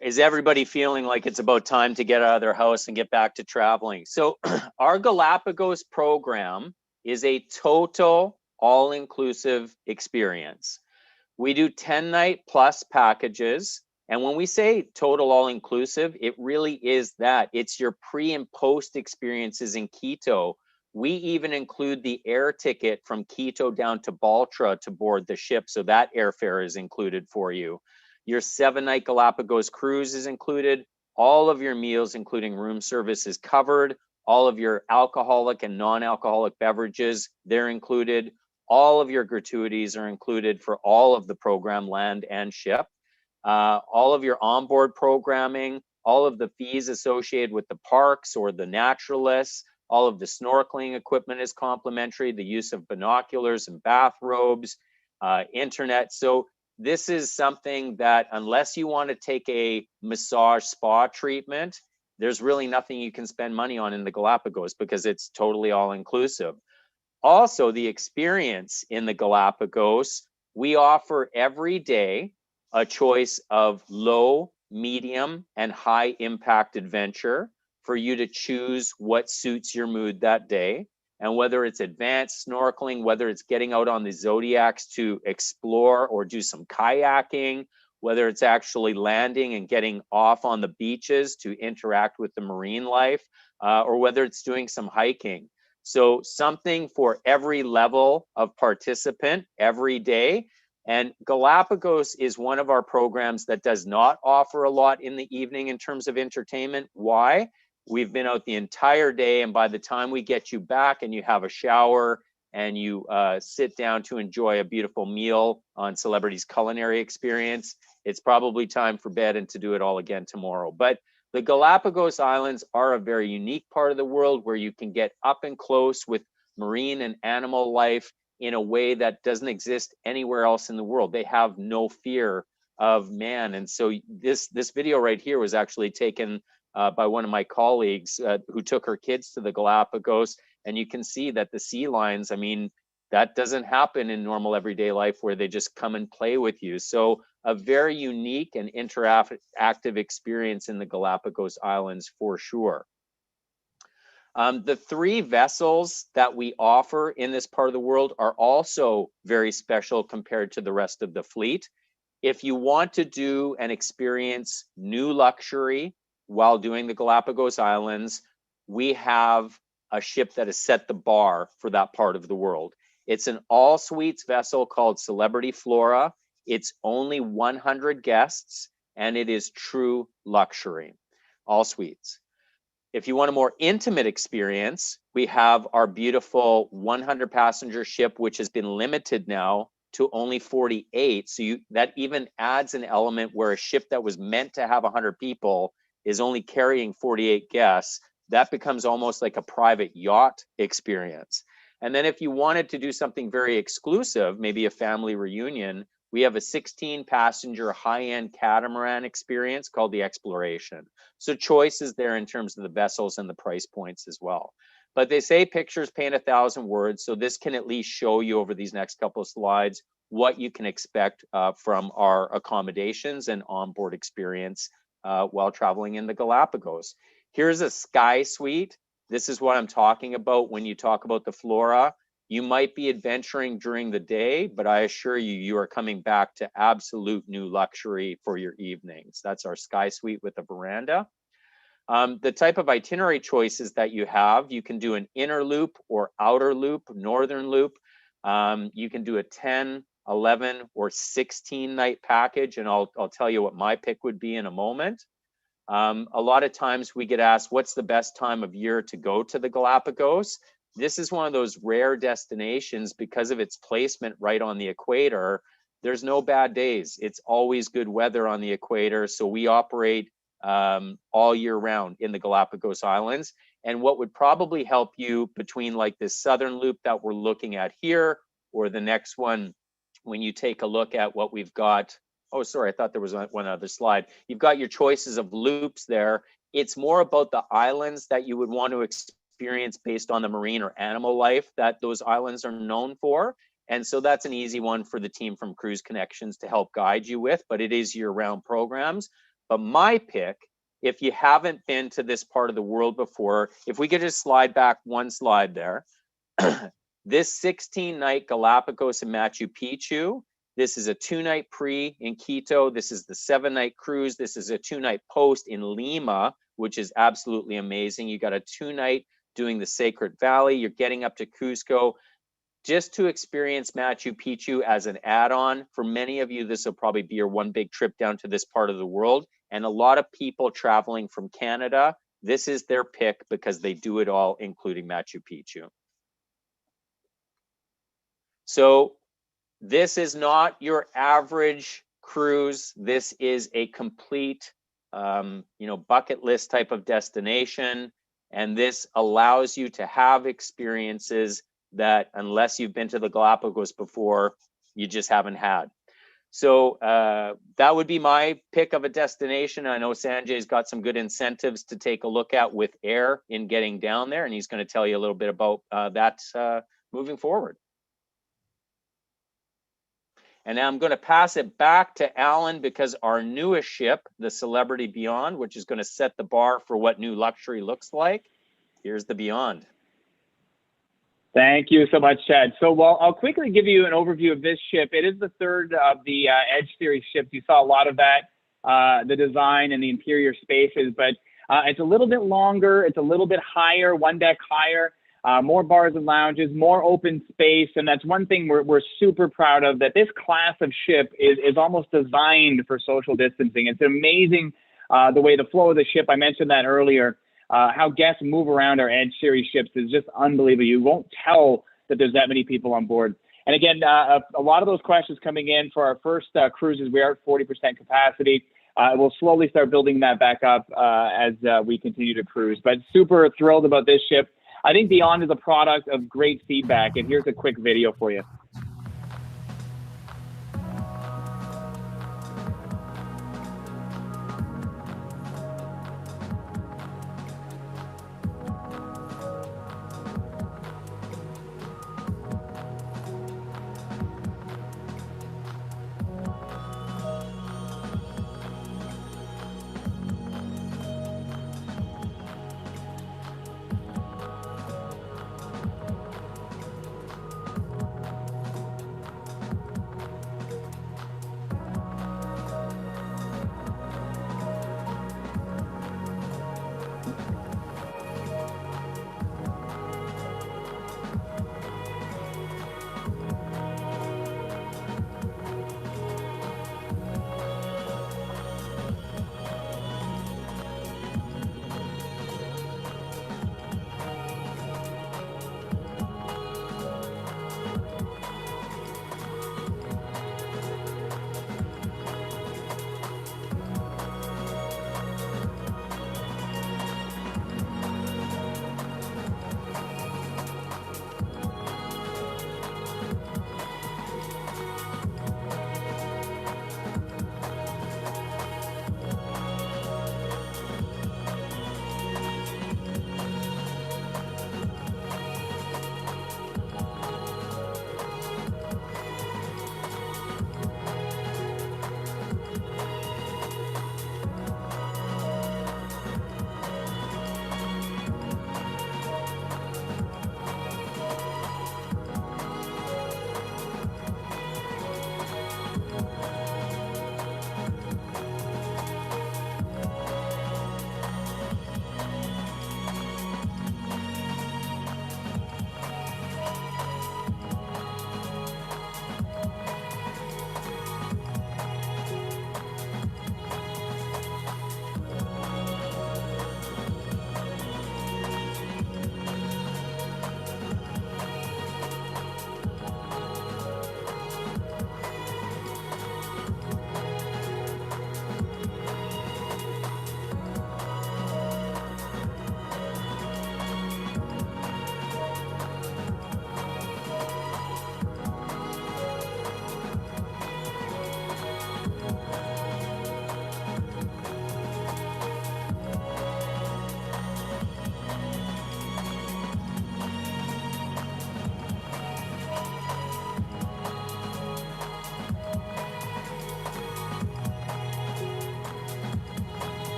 is everybody feeling like it's about time to get out of their house and get back to traveling? So our Galapagos program is a total all-inclusive experience. We do 10-night plus packages. And when we say total all-inclusive, it really is that. It's your pre and post experiences in Quito. We even include the air ticket from Quito down to Baltra to board the ship. So that airfare is included for you. Your 7-night Galapagos cruise is included. All of your meals, including room service, is covered. All of your alcoholic and non-alcoholic beverages, they're included. All of your gratuities are included for all of the program, land and ship. All of your onboard programming, all of the fees associated with the parks or the naturalists, all of the snorkeling equipment is complimentary, the use of binoculars and bathrobes, internet. So this is something that unless you want to take a massage spa treatment, there's really nothing you can spend money on in the Galapagos because it's totally all inclusive. Also, the experience in the Galapagos, we offer every day a choice of low, medium, and high impact adventure for you to choose what suits your mood that day. And whether it's advanced snorkeling, whether it's getting out on the Zodiacs to explore or do some kayaking, whether it's actually landing and getting off on the beaches to interact with the marine life, or whether it's doing some hiking. So something for every level of participant every day. And Galapagos is one of our programs that does not offer a lot in the evening in terms of entertainment. Why? We've been out the entire day, and by the time we get you back and you have a shower and you sit down to enjoy a beautiful meal on Celebrity's Culinary Experience, it's probably time for bed and to do it all again tomorrow. But the Galapagos Islands are a very unique part of the world where you can get up and close with marine and animal life in a way that doesn't exist anywhere else in the world. They have no fear of man. And so this video right here was actually taken by one of my colleagues who took her kids to the Galapagos. And you can see that the sea lions, I mean, that doesn't happen in normal everyday life where they just come and play with you. So a very unique and interactive experience in the Galapagos Islands for sure. The 3 vessels that we offer in this part of the world are also very special compared to the rest of the fleet. If you want to do and experience new luxury while doing the Galapagos Islands, we have a ship that has set the bar for that part of the world. It's an all suites vessel called Celebrity Flora. It's only 100 guests and it is true luxury, all suites. If you want a more intimate experience, we have our beautiful 100 passenger ship, which has been limited now to only 48. So that even adds an element where a ship that was meant to have 100 people is only carrying 48 guests. That becomes almost like a private yacht experience. And then if you wanted to do something very exclusive, maybe a family reunion, we have a 16-passenger high-end catamaran experience called the Exploration. So choices there in terms of the vessels and the price points as well. But they say pictures paint 1,000 words, so this can at least show you over these next couple of slides what you can expect from our accommodations and onboard experience while traveling in the Galapagos. Here's a sky suite. This is what I'm talking about when you talk about the Flora. You might be adventuring during the day, but I assure you, you are coming back to absolute new luxury for your evenings. That's our sky suite with a veranda. The type of itinerary choices that you have, you can do an inner loop or outer loop, northern loop. You can do a 10, 11, or 16-night package, and I'll tell you what my pick would be in a moment. A lot of times we get asked, what's the best time of year to go to the Galapagos? This is one of those rare destinations because of its placement right on the equator. There's no bad days. It's always good weather on the equator. So we operate all year round in the Galapagos Islands. And what would probably help you between like this southern loop that we're looking at here or the next one, when you take a look at what we've got. Oh, sorry, I thought there was one other slide. You've got your choices of loops there. It's more about the islands that you would want to experience based on the marine or animal life that those islands are known for. And so that's an easy one for the team from Cruise Connections to help guide you with, but it is year-round programs. But my pick, if you haven't been to this part of the world before, if we could just slide back one slide there, this 16-night Galapagos in Machu Picchu, This is a 2-night pre in Quito. This is the 7-night cruise. This is a 2-night post in Lima, which is absolutely amazing. You got a 2-night doing the Sacred Valley. You're getting up to Cusco just to experience Machu Picchu as an add-on. For many of you, this will probably be your one big trip down to this part of the world. And a lot of people traveling from Canada, this is their pick because they do it all, including Machu Picchu. So this is not your average cruise. This is a complete, bucket list type of destination. And this allows you to have experiences that, unless you've been to the Galapagos before, you just haven't had. So that would be my pick of a destination. I know Sanjay's got some good incentives to take a look at with Air in getting down there, and he's going to tell you a little bit about that moving forward. And now I'm going to pass it back to Alan, because our newest ship, the Celebrity Beyond, which is going to set the bar for what new luxury looks like. Here's the Beyond. Thank you so much, Chad. So, well, I'll quickly give you an overview of this ship. It is the third of the Edge series ships. You saw a lot of that, the design and the interior spaces, but it's a little bit longer. It's a little bit higher, one deck higher. More bars and lounges, more open space. And that's one thing we're super proud of, that this class of ship is almost designed for social distancing. It's amazing the way the flow of the ship, I mentioned that earlier, how guests move around our Edge series ships is just unbelievable. You won't tell that there's that many people on board. And again, a lot of those questions coming in for our first cruises, we are at 40% capacity. We'll slowly start building that back up as we continue to cruise. But super thrilled about this ship. I think Beyond is a product of great feedback, and here's a quick video for you.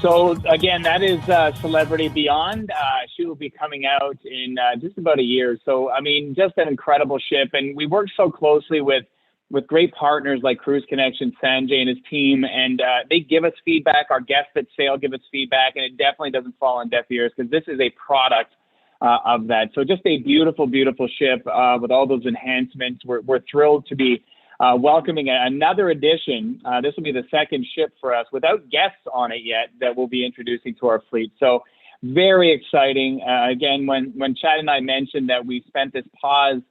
So again, that is Celebrity Beyond. She will be coming out in just about a year. So I mean, just an incredible ship, and we work so closely with great partners like Cruise Connection, Sanjay and his team, and they give us feedback. Our guests at sail give us feedback, and it definitely doesn't fall on deaf ears because this is a product of that. So just a beautiful, beautiful ship with all those enhancements. We're thrilled to be welcoming another edition. This will be the second ship for us without guests on it yet that we'll be introducing to our fleet. So very exciting. Again, when Chad and I mentioned that we spent this pause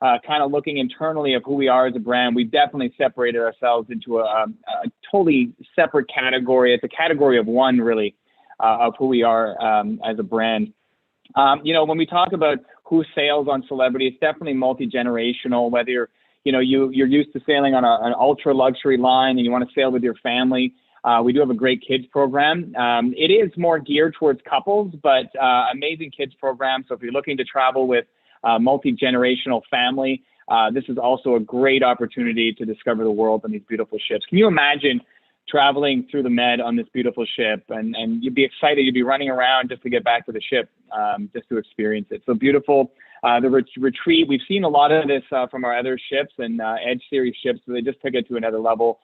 kind of looking internally of who we are as a brand, we definitely separated ourselves into a totally separate category. It's a category of one, really, of who we are as a brand. You know, when we talk about who sails on Celebrity, it's definitely multi-generational, whether you're used to sailing on an ultra luxury line and you want to sail with your family. We do have a great kids program. It is more geared towards couples, but amazing kids program. So if you're looking to travel with multi-generational family, this is also a great opportunity to discover the world on these beautiful ships. Can you imagine traveling through the Med on this beautiful ship, and you'd be excited, you'd be running around just to get back to the ship, just to experience it. So beautiful. The retreat, we've seen a lot of this from our other ships and Edge Series ships, so they just took it to another level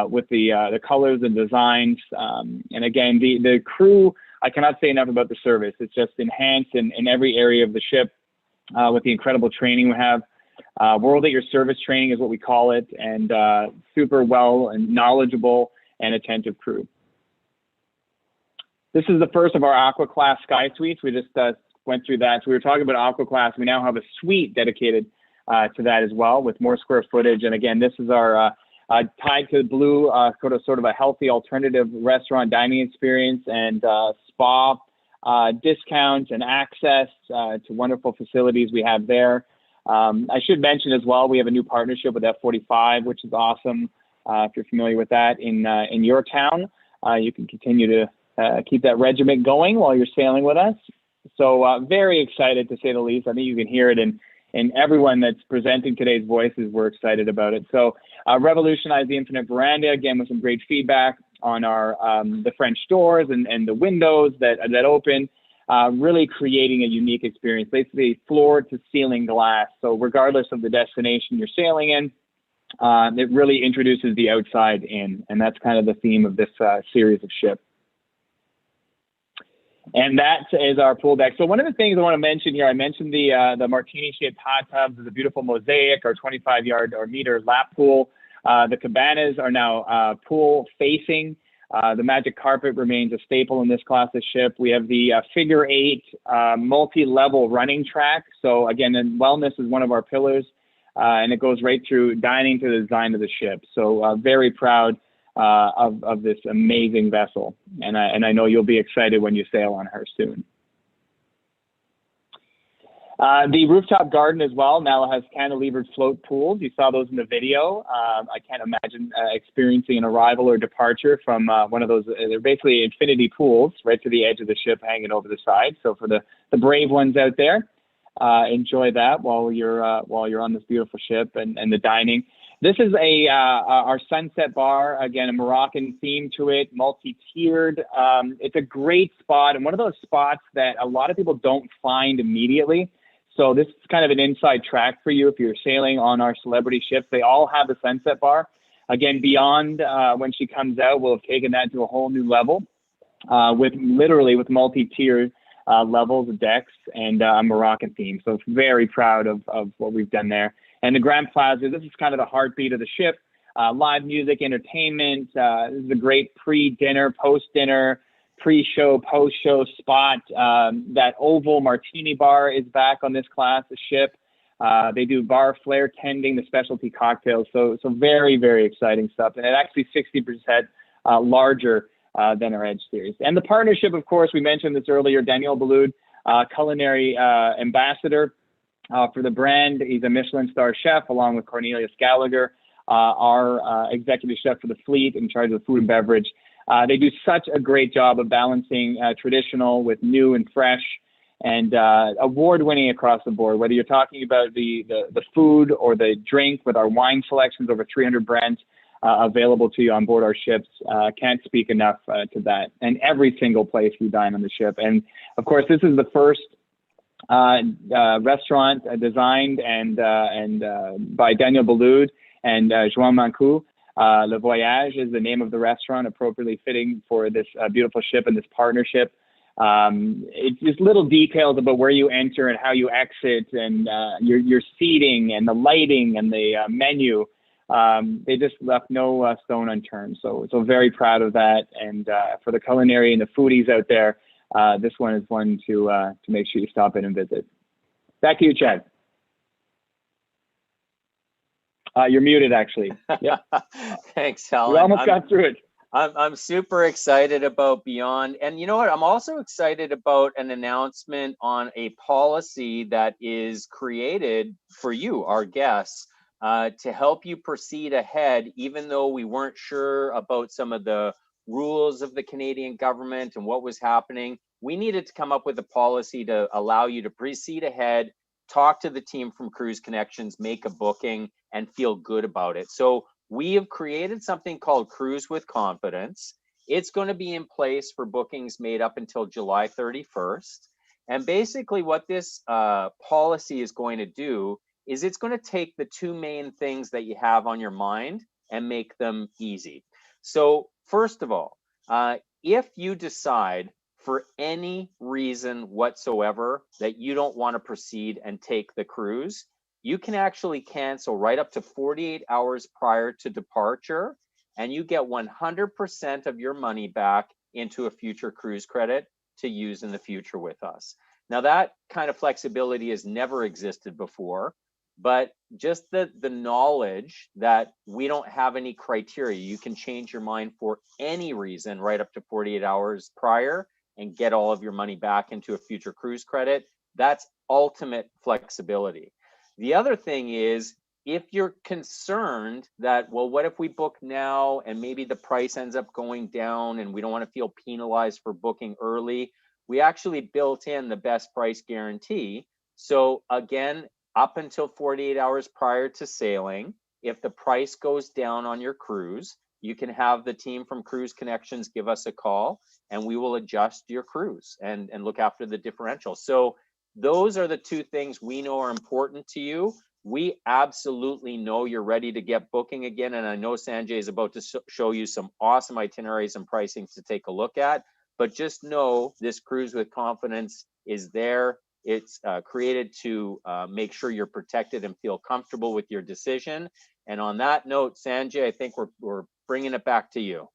with the colors and designs. And again, the crew, I cannot say enough about the service. It's just enhanced in every area of the ship with the incredible training we have. World at your service training is what we call it, and super well and knowledgeable and attentive crew. This is the first of our Aqua Class Sky Suites. We just went through that. So we were talking about Aqua Class. We now have a suite dedicated to that as well with more square footage. And again, this is our Tide to Blue, sort of a healthy alternative restaurant dining experience and spa discounts and access to wonderful facilities we have there. I should mention as well, we have a new partnership with F45, which is awesome. If you're familiar with that in your town, you can continue to keep that regiment going while you're sailing with us. So very excited, to say the least. I think you can hear it in everyone that's presenting today's voices. We're excited about it. So revolutionize the Infinite Veranda, again, with some great feedback on our the French doors and the windows that open. Really creating a unique experience, basically floor to ceiling glass. So regardless of the destination you're sailing in, it really introduces the outside in, and that's kind of the theme of this series of ships. And that is our pool deck. So one of the things I want to mention here, I mentioned the martini-shaped hot tubs, the beautiful mosaic, our 25-yard or meter lap pool. The cabanas are now pool facing. The Magic Carpet remains a staple in this class of ship. We have the figure 8 multi-level running track. So again, wellness is one of our pillars, and it goes right through dining to the design of the ship. So very proud of this amazing vessel, and I know you'll be excited when you sail on her soon. The rooftop garden as well now has cantilevered float pools. You saw those in the video. I can't imagine experiencing an arrival or departure from one of those. They're basically infinity pools right to the edge of the ship, hanging over the side. So for the brave ones out there, enjoy that while you're on this beautiful ship and the dining. This is our sunset bar, again, a Moroccan theme to it, multi-tiered. It's a great spot, and one of those spots that a lot of people don't find immediately. So this is kind of an inside track for you if you're sailing on our Celebrity ships. They all have a sunset bar. Again, beyond when she comes out, we'll have taken that to a whole new level with multi-tiered levels of decks and a Moroccan theme. So it's very proud of what we've done there. And the Grand Plaza, this is kind of the heartbeat of the ship. Live music, entertainment. This is a great pre-dinner, post-dinner, pre-show, post-show spot. That oval martini bar is back on this class of ship. They do bar flair tending, the specialty cocktails. So very, very exciting stuff. And it actually 60% larger than our Edge series. And the partnership, of course, we mentioned this earlier, Daniel Boulud, culinary ambassador for the brand. He's a Michelin star chef along with Cornelius Gallagher, our executive chef for the fleet in charge of food and beverage. They do such a great job of balancing traditional with new and fresh, and award-winning across the board. Whether you're talking about the food or the drink with our wine selections, over 300 brands, available to you on board our ships. Can't speak enough to that. And every single place we dine on the ship. And of course, this is the first restaurant designed and by Daniel Boulud and Joan Mancou. Le Voyage is the name of the restaurant, appropriately fitting for this beautiful ship and this partnership. It's just little details about where you enter and how you exit, and your seating and the lighting and the menu. They just left no stone unturned. So very proud of that. And for the culinary and the foodies out there, this one is one to make sure you stop in and visit. Back to you, Chad. You're muted, actually. Yeah. Thanks, Alan. We almost got through it. I'm super excited about Beyond. And you know what? I'm also excited about an announcement on a policy that is created for you, our guests, to help you proceed ahead, even though we weren't sure about some of the rules of the Canadian government and what was happening. We needed to come up with a policy to allow you to proceed ahead, talk to the team from Cruise Connections, make a booking, and feel good about it. So we have created something called Cruise with Confidence. It's going to be in place for bookings made up until July 31st. And basically what this policy is going to do is it's going to take the two main things that you have on your mind and make them easy. So first of all, if you decide for any reason whatsoever that you don't want to proceed and take the cruise, you can actually cancel right up to 48 hours prior to departure, and you get 100% of your money back into a future cruise credit to use in the future with us. Now, that kind of flexibility has never existed before, but just the knowledge that we don't have any criteria, you can change your mind for any reason right up to 48 hours prior and get all of your money back into a future cruise credit. That's ultimate flexibility. The other thing is, if you're concerned that, well, what if we book now and maybe the price ends up going down and we don't want to feel penalized for booking early, we actually built in the best price guarantee. So again, up until 48 hours prior to sailing, if the price goes down on your cruise, you can have the team from Cruise Connections give us a call and we will adjust your cruise and look after the differential. So those are the two things we know are important to you. We absolutely know you're ready to get booking again. And I know Sanjay is about to show you some awesome itineraries and pricing to take a look at. But just know this Cruise with Confidence is there. It's created to make sure you're protected and feel comfortable with your decision. And on that note, Sanjay, I think we're bringing it back to you.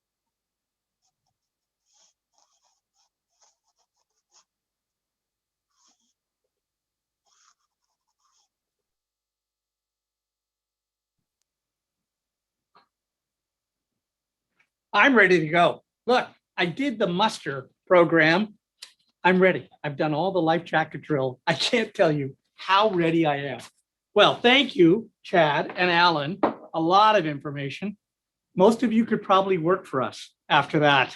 I'm ready to go. Look, I did the muster program. I'm ready. I've done all the life jacket drill. I can't tell you how ready I am. Well, thank you, Chad and Alan. A lot of information. Most of you could probably work for us after that.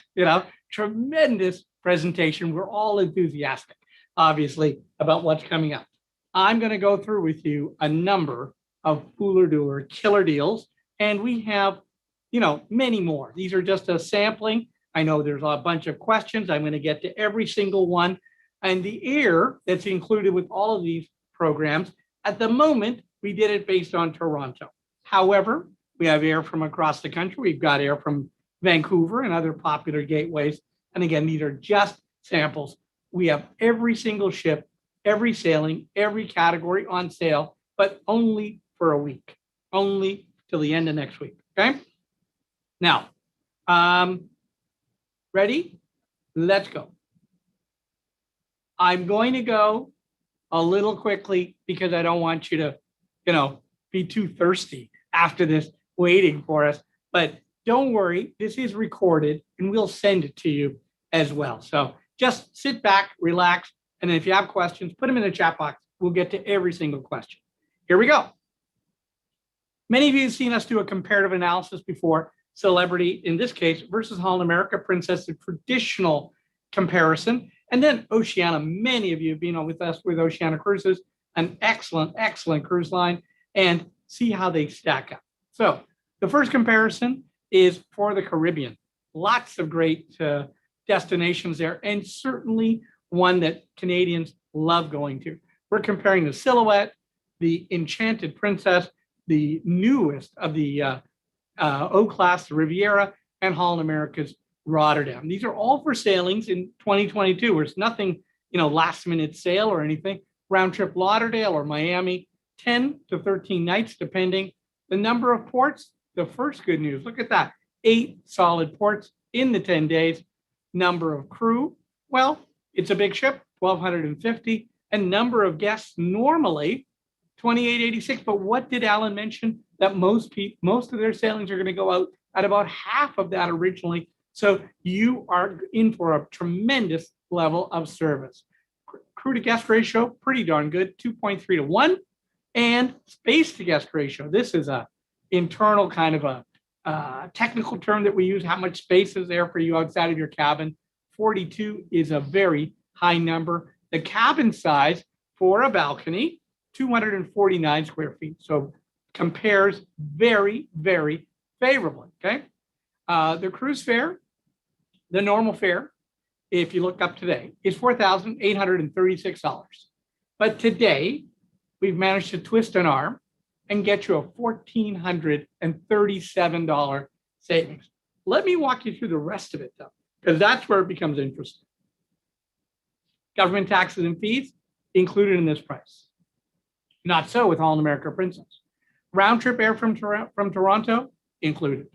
Tremendous presentation. We're all enthusiastic, obviously, about what's coming up. I'm going to go through with you a number of Hooler Dooler killer deals, and we have many more. These are just a sampling. I know there's a bunch of questions. I'm going to get to every single one. And the air that's included with all of these programs, at the moment, we did it based on Toronto. However, we have air from across the country. We've got air from Vancouver and other popular gateways. And again, these are just samples. We have every single ship, every sailing, every category on sale, but only for a week, only till the end of next week. Okay? Now, ready? Let's go. I'm going to go a little quickly because I don't want you to, be too thirsty after this waiting for us. But don't worry, this is recorded and we'll send it to you as well. So just sit back, relax, and if you have questions, put them in the chat box. We'll get to every single question. Here we go. Many of you have seen us do a comparative analysis before. Celebrity, in this case, versus Holland America Princess, the traditional comparison. And then Oceania, many of you have been with us with Oceania Cruises, an excellent, excellent cruise line, and see how they stack up. So The first comparison is for the Caribbean. Lots of great destinations there, and certainly one that Canadians love going to. We're comparing the Silhouette, the Enchanted Princess, the newest of the O-Class, the Riviera, and Holland America's Rotterdam. These are all for sailings in 2022. There's nothing, last minute sale or anything. Round trip Lauderdale or Miami, 10 to 13 nights, depending. The number of ports, the first good news, look at that. 8 solid ports in the 10 days. Number of crew, well, it's a big ship, 1,250. And number of guests normally 2,886. But what did Alan mention? That most of their sailings are going to go out at about half of that originally. So you are in for a tremendous level of service. Crew to guest ratio, pretty darn good, 2.3 to 1. And space to guest ratio. This is a internal kind of a technical term that we use. How much space is there for you outside of your cabin? 42 is a very high number. The cabin size for a balcony, 249 square feet. So compares very, very favorably, okay? The cruise fare, the normal fare, if you look up today, is $4,836. But today, we've managed to twist an arm and get you a $1,437 savings. Let me walk you through the rest of it, though, because that's where it becomes interesting. Government taxes and fees included in this price. Not so with Holland America Princess. Round trip air from Toronto included.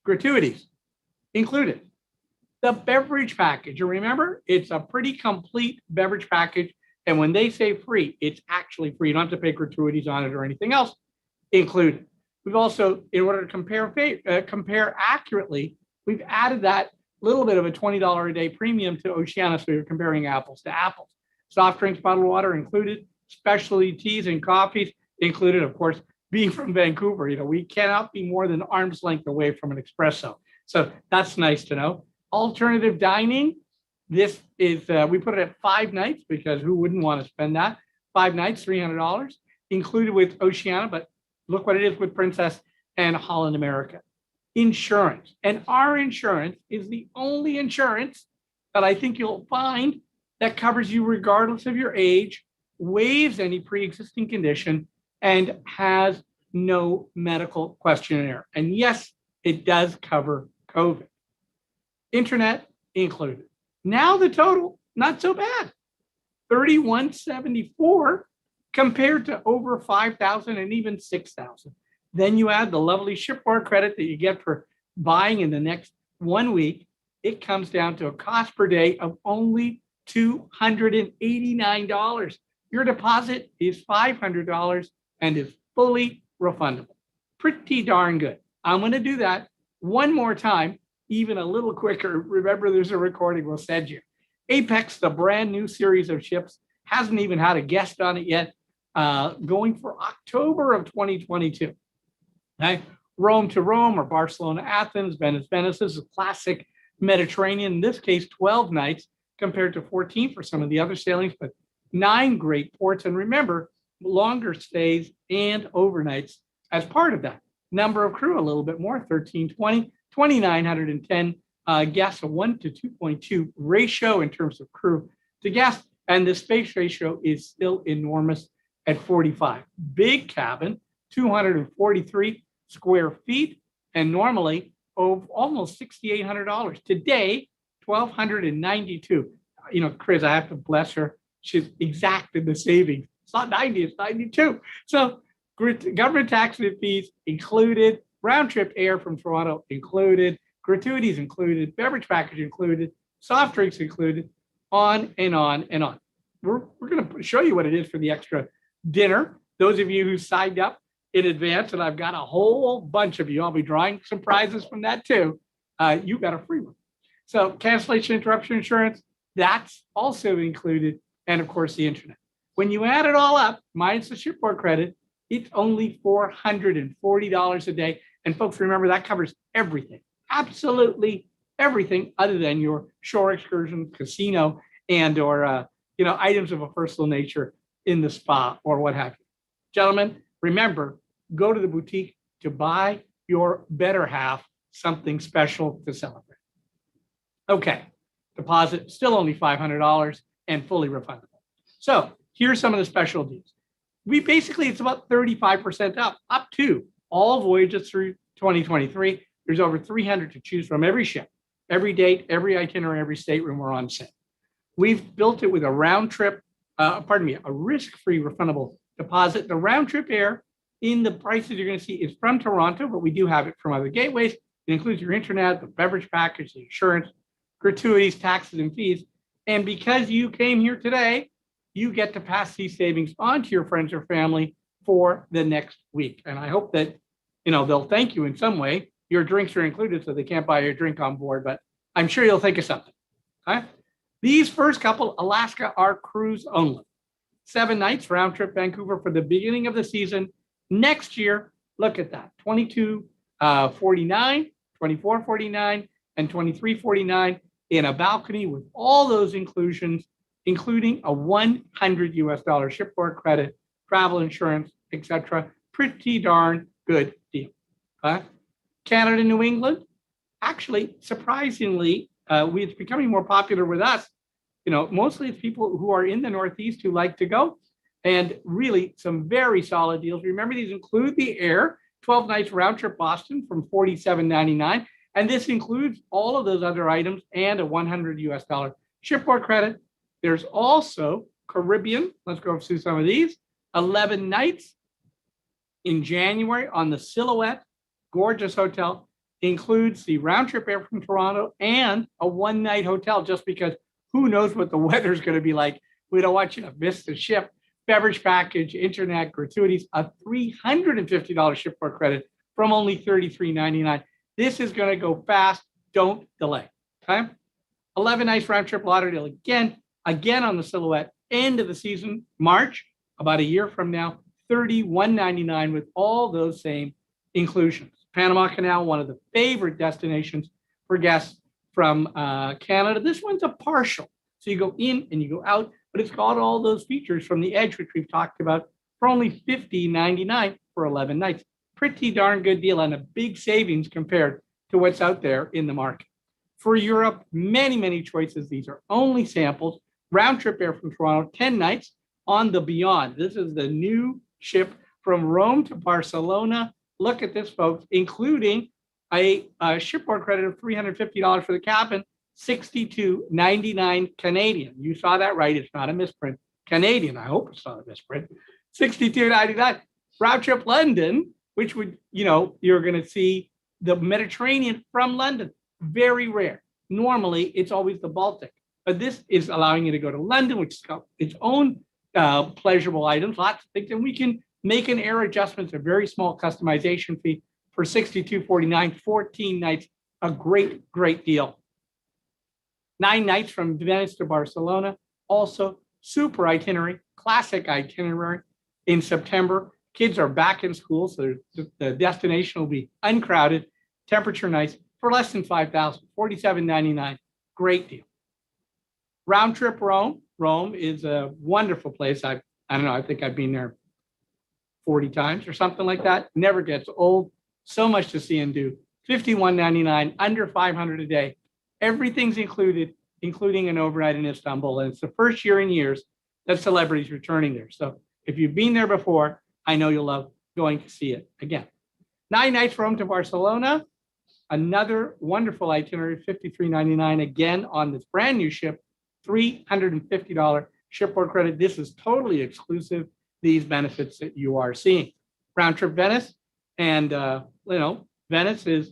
Gratuities included. The beverage package, you remember, it's a pretty complete beverage package. And when they say free, it's actually free. You don't have to pay gratuities on it or anything else included. We've also, in order to compare accurately, we've added that little bit of a $20 a day premium to Oceania, so you're comparing apples to apples. Soft drinks, bottled water included, specialty teas and coffees included. Of course, being from Vancouver, we cannot be more than arm's length away from an espresso. So that's nice to know. Alternative dining, this is, we put it at 5 nights because who wouldn't want to spend that? 5 nights, $300, included with Oceania, but look what it is with Princess and Holland America. Insurance, and our insurance is the only insurance that I think you'll find that covers you regardless of your age, waives any pre-existing condition, and has no medical questionnaire. And yes, it does cover COVID. Internet included. Now the total, not so bad. $3,174 compared to over $5,000 and even $6,000. Then you add the lovely shipboard credit that you get for buying in the next 1 week. It comes down to a cost per day of only $289. Your deposit is $500 and is fully refundable. Pretty darn good. I'm going to do that one more time, even a little quicker. Remember, there's a recording we'll send you. Apex, the brand new series of ships, hasn't even had a guest on it yet, going for October of 2022. Okay? Rome to Rome or Barcelona, Athens, Venice, Venice. This is a classic Mediterranean, in this case, 12 nights compared to 14 for some of the other sailings, but 9 great ports. And remember, longer stays and overnights as part of that. Number of crew, a little bit more, 1,320, 2,910 guests, a 1 to 2.2 ratio in terms of crew to guests. And the space ratio is still enormous at 45. Big cabin, 243 square feet, and normally almost $6,800. Today, $1,292. Chris, I have to bless her. She's exacted the savings. It's not 90, it's 92. So government taxes and fees included, round trip air from Toronto included, gratuities included, beverage package included, soft drinks included, on and on and on. We're going to show you what it is for the extra dinner. Those of you who signed up in advance, and I've got a whole bunch of you, I'll be drawing some prizes from that too. You got a free one. So cancellation interruption insurance, that's also included. And of course, the internet. When you add it all up, minus the shipboard credit, it's only $440 a day. And folks, remember that covers everything, absolutely everything other than your shore excursion, casino, and or items of a personal nature in the spa or what have you. Gentlemen, remember, go to the boutique to buy your better half something special to celebrate. Okay, deposit still only $500 and fully refundable. So here's some of the special deals. It's about 35% up to all voyages through 2023. There's over 300 to choose from every ship, every date, every itinerary, every stateroom we're on sale. We've built it with a round trip, a risk-free refundable deposit. The round trip air in the prices you're going to see is from Toronto, but we do have it from other gateways. It includes your internet, the beverage package, the insurance, gratuities, taxes, and fees. And because you came here today, you get to pass these savings on to your friends or family for the next week. And I hope that, they'll thank you in some way. Your drinks are included, so they can't buy your drink on board, but I'm sure you'll think of something. Okay? These first couple, Alaska, are cruise only. 7 nights, round trip Vancouver for the beginning of the season. Next year, look at that, $22.49, $24.49, and $23.49 in a balcony with all those inclusions, including a $100 shipboard credit, travel insurance, etc. Pretty darn good deal. Canada, New England, actually, surprisingly, it's becoming more popular with us. Mostly it's people who are in the Northeast who like to go, and really some very solid deals. Remember, these include the air, 12 nights round trip Boston from $47.99. And this includes all of those other items and a $100 shipboard credit. There's also Caribbean. Let's go through some of these. 11 nights in January on the Silhouette, gorgeous hotel. Includes the round trip air from Toronto and a 1-night hotel, just because who knows what the weather's going to be like. We don't want you to miss the ship. Beverage package, internet, gratuities, a $350 shipboard credit from only $33.99. This is going to go fast. Don't delay. Okay. 11 nights round trip Lauderdale again on the Silhouette. End of the season, March, about a year from now, $31.99 with all those same inclusions. Panama Canal, one of the favorite destinations for guests from Canada. This one's a partial. So you go in and you go out, but it's got all those features from the Edge, which we've talked about, for only $50.99 for 11 nights. Pretty darn good deal and a big savings compared to what's out there in the market. For Europe, many, many choices. These are only samples. Round trip air from Toronto, 10 nights on the Beyond. This is the new ship from Rome to Barcelona. Look at this, folks, including a shipboard credit of $350 for the cabin, $62.99 Canadian. You saw that right. It's not a misprint. Canadian. I hope it's not a misprint. $62.99. Round trip London, which would, you're going to see the Mediterranean from London. Very rare. Normally, it's always the Baltic. But this is allowing you to go to London, which has got its own pleasurable items, lots of things. And we can make an air adjustment, a very small customization fee for $62.49, 14 nights, a great, great deal. 9 nights from Venice to Barcelona, also super itinerary, classic itinerary in September. Kids are back in school, so the destination will be uncrowded, temperature nice, for less than $5,000, $47.99, great deal. Round trip Rome. Rome is a wonderful place. I don't know, I think I've been there 40 times or something like that. Never gets old. So much to see and do. $51.99, under $500 a day. Everything's included, including an overnight in Istanbul. And it's the first year in years that Celebrity's returning there. So if you've been there before, I know you'll love going to see it again. 9 nights Rome to Barcelona. Another wonderful itinerary, $53.99 again on this brand new ship, $350 shipboard credit. This is totally exclusive, these benefits that you are seeing. Round trip Venice. And, Venice is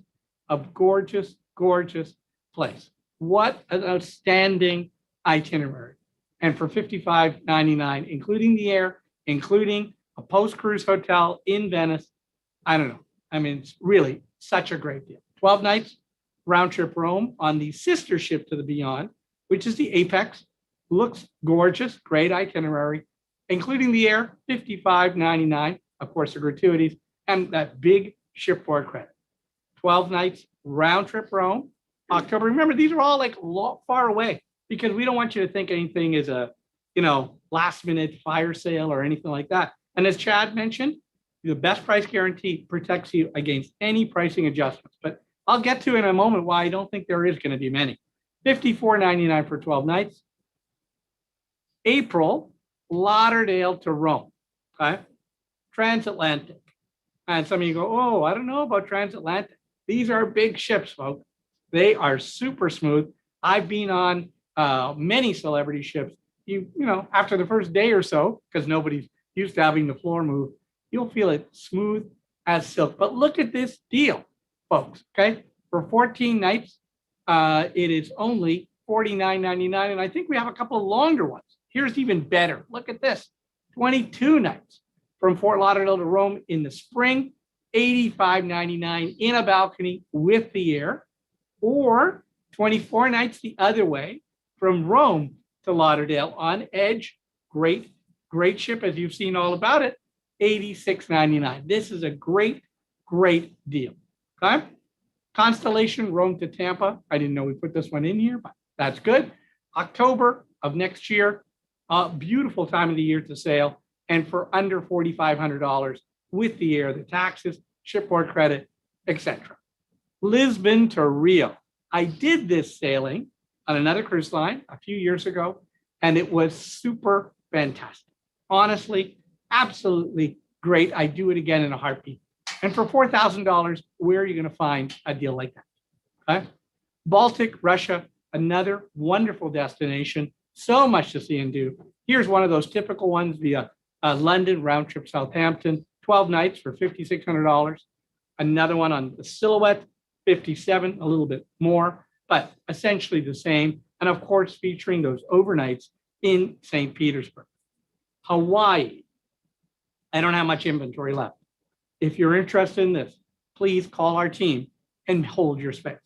a gorgeous, gorgeous place. What an outstanding itinerary. And for $55.99, including the air, including a post-cruise hotel in Venice, I don't know. I mean, it's really such a great deal. 12 nights, round trip Rome on the sister ship to the Beyond, which is the Apex. Looks gorgeous, great itinerary, including the air, $55.99, of course, the gratuities, and that big shipboard credit. 12 nights, round trip Rome, October. Remember, these are all like far away because we don't want you to think anything is a, last minute fire sale or anything like that. And as Chad mentioned, The best price guarantee protects you against any pricing adjustments. But I'll get to in a moment why I don't think there is going to be many. $54.99 for 12 nights. April, Lauderdale to Rome. Okay. Transatlantic. And some of you go, oh, I don't know about transatlantic. These are big ships, folks. They are super smooth. I've been on many celebrity ships. You know, after the first day or so, because nobody's used to having the floor move, you'll feel it smooth as silk. But look at this deal, folks. Okay, for 14 nights, it is only $49.99, and I think we have a couple of longer ones. Here's even better. Look at this: 22 nights from Fort Lauderdale to Rome in the spring, $85.99 in a balcony with the air, or 24 nights the other way from Rome to Lauderdale on Edge. Great ship, as you've seen all about it, $86.99. This is a great deal. Okay. Constellation, Rome to Tampa. I didn't know we put this one in here, but that's good. October of next year, a beautiful time of the year to sail, and for under $4,500 with the air, the taxes, shipboard credit, etc. Lisbon to Rio. I did this sailing on another cruise line a few years ago, and it was super fantastic. Honestly, absolutely great. I do it again in a heartbeat. And for $4,000, where are you going to find a deal like that? Okay. Baltic, Russia, another wonderful destination. So much to see and do. Here's one of those typical ones via London, round trip Southampton, 12 nights for $5,600. Another one on the Silhouette, 57, a little bit more, but essentially the same. And of course, featuring those overnights in St. Petersburg. Hawaii. I don't have much inventory left. If you're interested in this, please call our team and hold your space.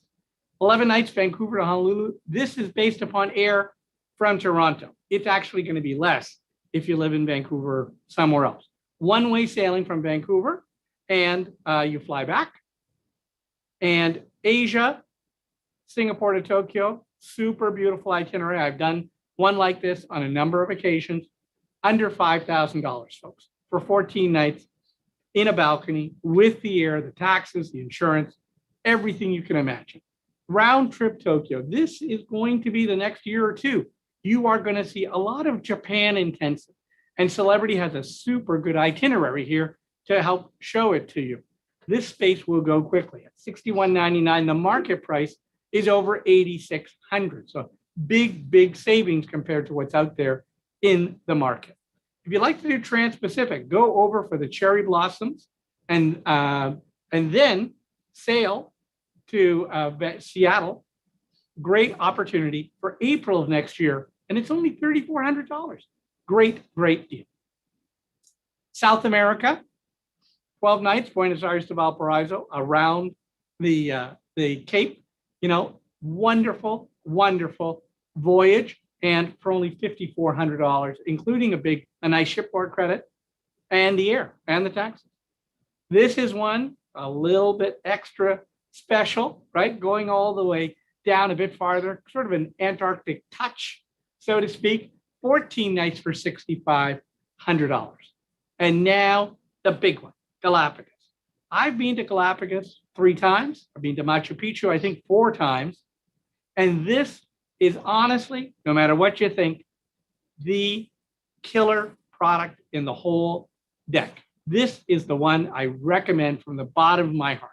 11 nights, Vancouver to Honolulu. This is based upon air from Toronto. It's actually going to be less if you live in Vancouver or somewhere else. One-way sailing from Vancouver, and you fly back. And Asia, Singapore to Tokyo, super beautiful itinerary. I've done one like this on a number of occasions, under $5,000, folks, for 14 nights in a balcony with the air, the taxes, the insurance, everything you can imagine. Round trip Tokyo. This is going to be the next year or two. You are going to see a lot of Japan intensive, and Celebrity has a super good itinerary here to help show it to you. This space will go quickly at $61.99. The market price is over $8,600. So big savings compared to what's out there in the market. If you'd like to do Trans-Pacific, go over for the cherry blossoms and then sail to Seattle. Great opportunity for April of next year, and it's only $3,400. Great deal. South America, 12 nights, Buenos Aires to Valparaiso, around the Cape. You know, wonderful voyage, and for only $5,400, including a nice shipboard credit and the air and the taxes. This is one a little bit extra special, right? Going all the way down a bit farther, sort of an Antarctic touch, so to speak. 14 nights for $6,500. And now the big one, Galapagos. I've been to Galapagos 3 times. I've been to Machu Picchu, I think 4 times. And this is honestly, no matter what you think, the killer product in the whole deck. This is the one I recommend from the bottom of my heart.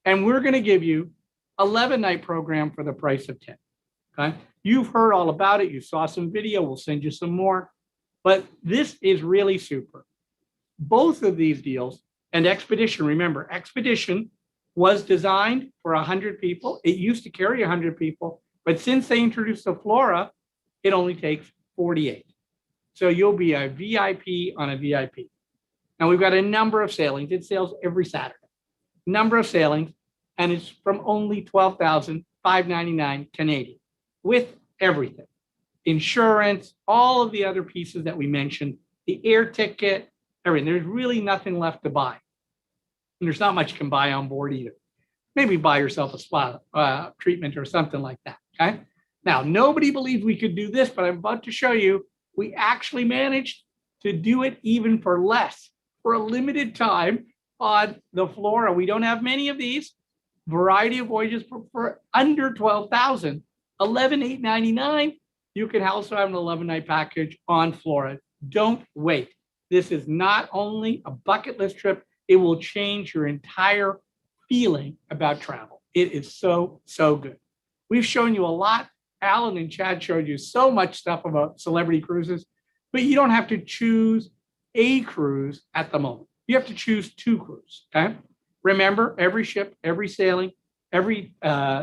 And we're going to give you 11-night program for the price of 10. Okay. You've heard all about it. You saw some video. We'll send you some more. But this is really super. Both of these deals, and Expedition, remember, Expedition was designed for 100 people. It used to carry 100 people. But since they introduced the Flora, it only takes 48. So you'll be a VIP on a VIP. Now we've got a number of sailings. It sails every Saturday. Number of sailings, and it's from only $12,599 Canadian with everything. Insurance, all of the other pieces that we mentioned, the air ticket, everything. There's really nothing left to buy. And there's not much you can buy on board either. Maybe buy yourself a spa treatment or something like that. Okay. Now, nobody believed we could do this, but I'm about to show you we actually managed to do it even for less, for a limited time on the Flora. We don't have many of these. Variety of voyages for under 12,000, 11,899. You can also have an 11-night package on Flora. Don't wait. This is not only a bucket list trip, it will change your entire feeling about travel. It is so, so good. We've shown you a lot. Alan and Chad showed you so much stuff about Celebrity Cruises, but you don't have to choose a cruise at the moment. You have to choose 2 cruises, okay? Remember, every ship, every sailing, every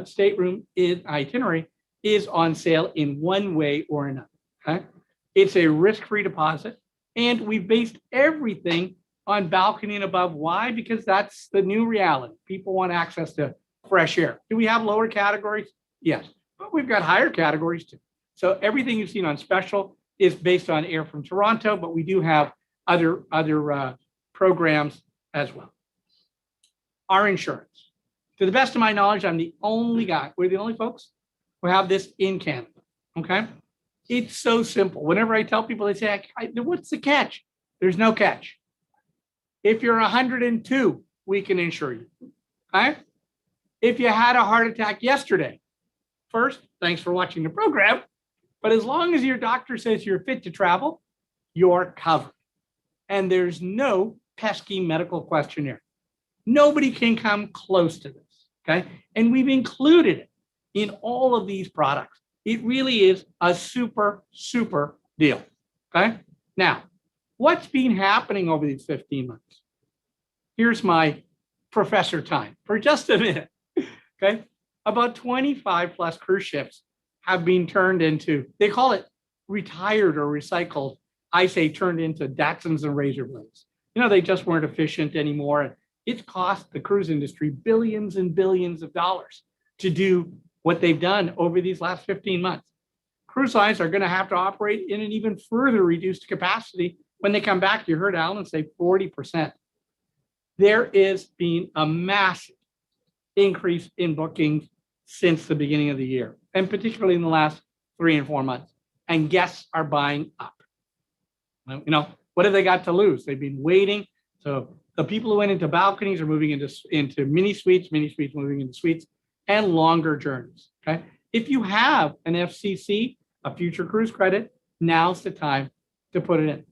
stateroom itinerary is on sale in one way or another, okay? It's a risk-free deposit, and we've based everything on balcony and above. Why? Because that's the new reality. People want access to fresh air. Do we have lower categories? Yes, but we've got higher categories too. So everything you've seen on special is based on air from Toronto, but we do have other programs as well. Our insurance. To the best of my knowledge, I'm the only guy, we're the only folks who have this in Canada, okay? It's so simple. Whenever I tell people, they say, what's the catch? There's no catch. If you're 102, we can insure you, okay? If you had a heart attack yesterday, first, thanks for watching the program, but as long as your doctor says you're fit to travel, you're covered. And there's no pesky medical questionnaire. Nobody can come close to this, okay? And we've included it in all of these products. It really is a super, super deal, okay? Now, what's been happening over these 15 months? Here's my professor time for just a minute, okay? About 25 plus cruise ships have been turned into, they call it retired or recycled. I say turned into Datsuns and razor blades. You know, they just weren't efficient anymore. It's cost the cruise industry billions and billions of dollars to do what they've done over these last 15 months. Cruise lines are going to have to operate in an even further reduced capacity when they come back. You heard Alan say 40%. There is been a massive increase in bookings since the beginning of the year, and particularly in the last 3 and 4 months. And guests are buying up. You know, what have they got to lose? They've been waiting. So the people who went into balconies are moving into mini suites moving into suites, and longer journeys, okay? If you have an FCC, a future cruise credit, now's the time to put it in.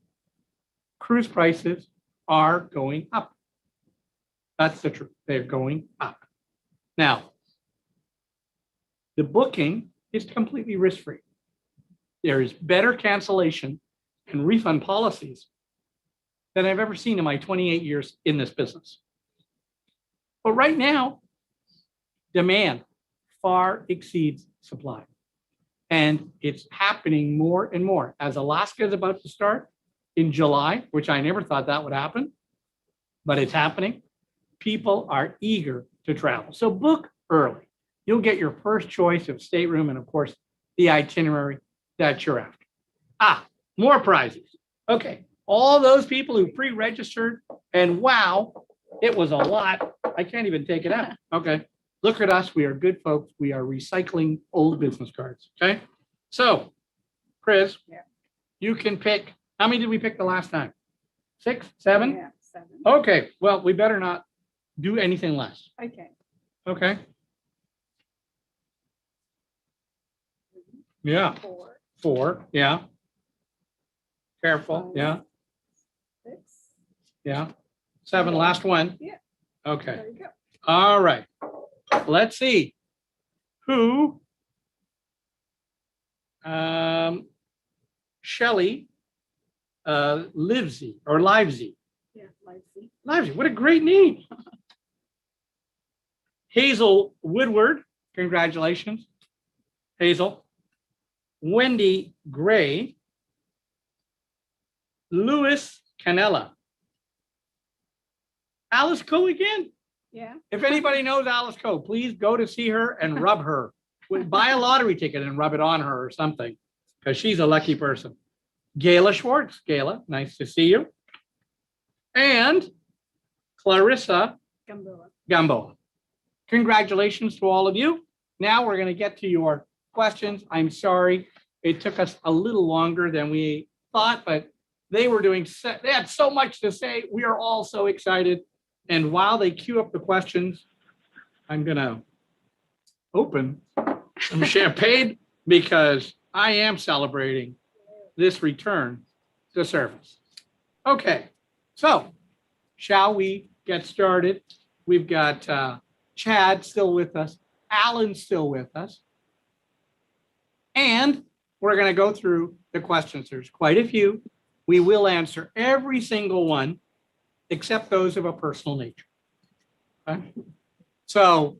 Cruise prices are going up. That's the truth. They're going up. Now, the booking is completely risk-free. There is better cancellation and refund policies than I've ever seen in my 28 years in this business. But right now, demand far exceeds supply. And it's happening more and more. As Alaska is about to start in July, which I never thought that would happen, but it's happening. People are eager to travel. So book early. You'll get your first choice of stateroom and, of course, the itinerary that you're after. More prizes. Okay, all those people who pre-registered, and wow, it was a lot. I can't even take it out. Okay, look at us. We are good folks. We are recycling old business cards. Okay, so Chris, you can pick. How many did we pick the last time? 6, 7? Yeah, 7. Okay, well, we better not do anything less. Okay. Okay. Yeah. 4. 4. Yeah. Careful. 5, Yeah. 6. Yeah. 7. Last one. Yeah. Okay. There you go. All right. Let's see. Who? Shelley Livesey or Livesey. Yeah, Livesey. Livesey. What a great name. Hazel Woodward. Congratulations, Hazel. Wendy Gray. Louis Canella. Alice Coe again. Yeah. If anybody knows Alice Coe, please go to see her and rub her. Buy a lottery ticket and rub it on her or something, because she's a lucky person. Gayla Schwartz. Gayla, nice to see you. And Clarissa Gamboa. Congratulations to all of you. Now we're going to get to your questions. I'm sorry it took us a little longer than we thought, but They were they had so much to say. We are all so excited. And while they queue up the questions, I'm going to open some champagne because I am celebrating this return to service. Okay, so shall we get started? We've got Chad still with us, Alan still with us, and we're going to go through the questions. There's quite a few. We will answer every single one except those of a personal nature. Okay? So,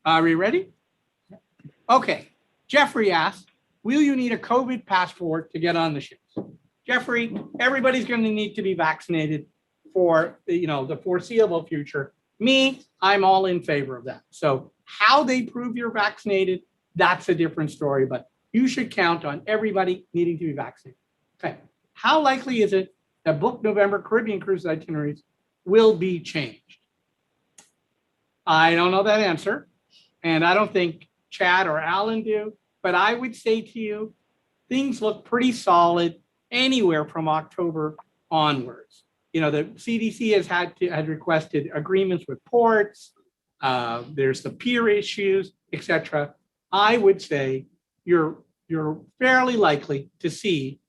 are we ready? Okay. Jeffrey asked, will you need a COVID passport to get on the ships? Jeffrey, everybody's going to need to be vaccinated for the foreseeable future. Me, I'm all in favor of that. So how they prove you're vaccinated, that's a different story, but you should count on everybody needing to be vaccinated. Okay. How likely is it that book November Caribbean cruise itineraries will be changed? I don't know that answer, and I don't think Chad or Alan do, but I would say to you, things look pretty solid anywhere from October onwards. The CDC had requested agreements with ports. There's the peer issues, etc. I would say you're fairly likely to see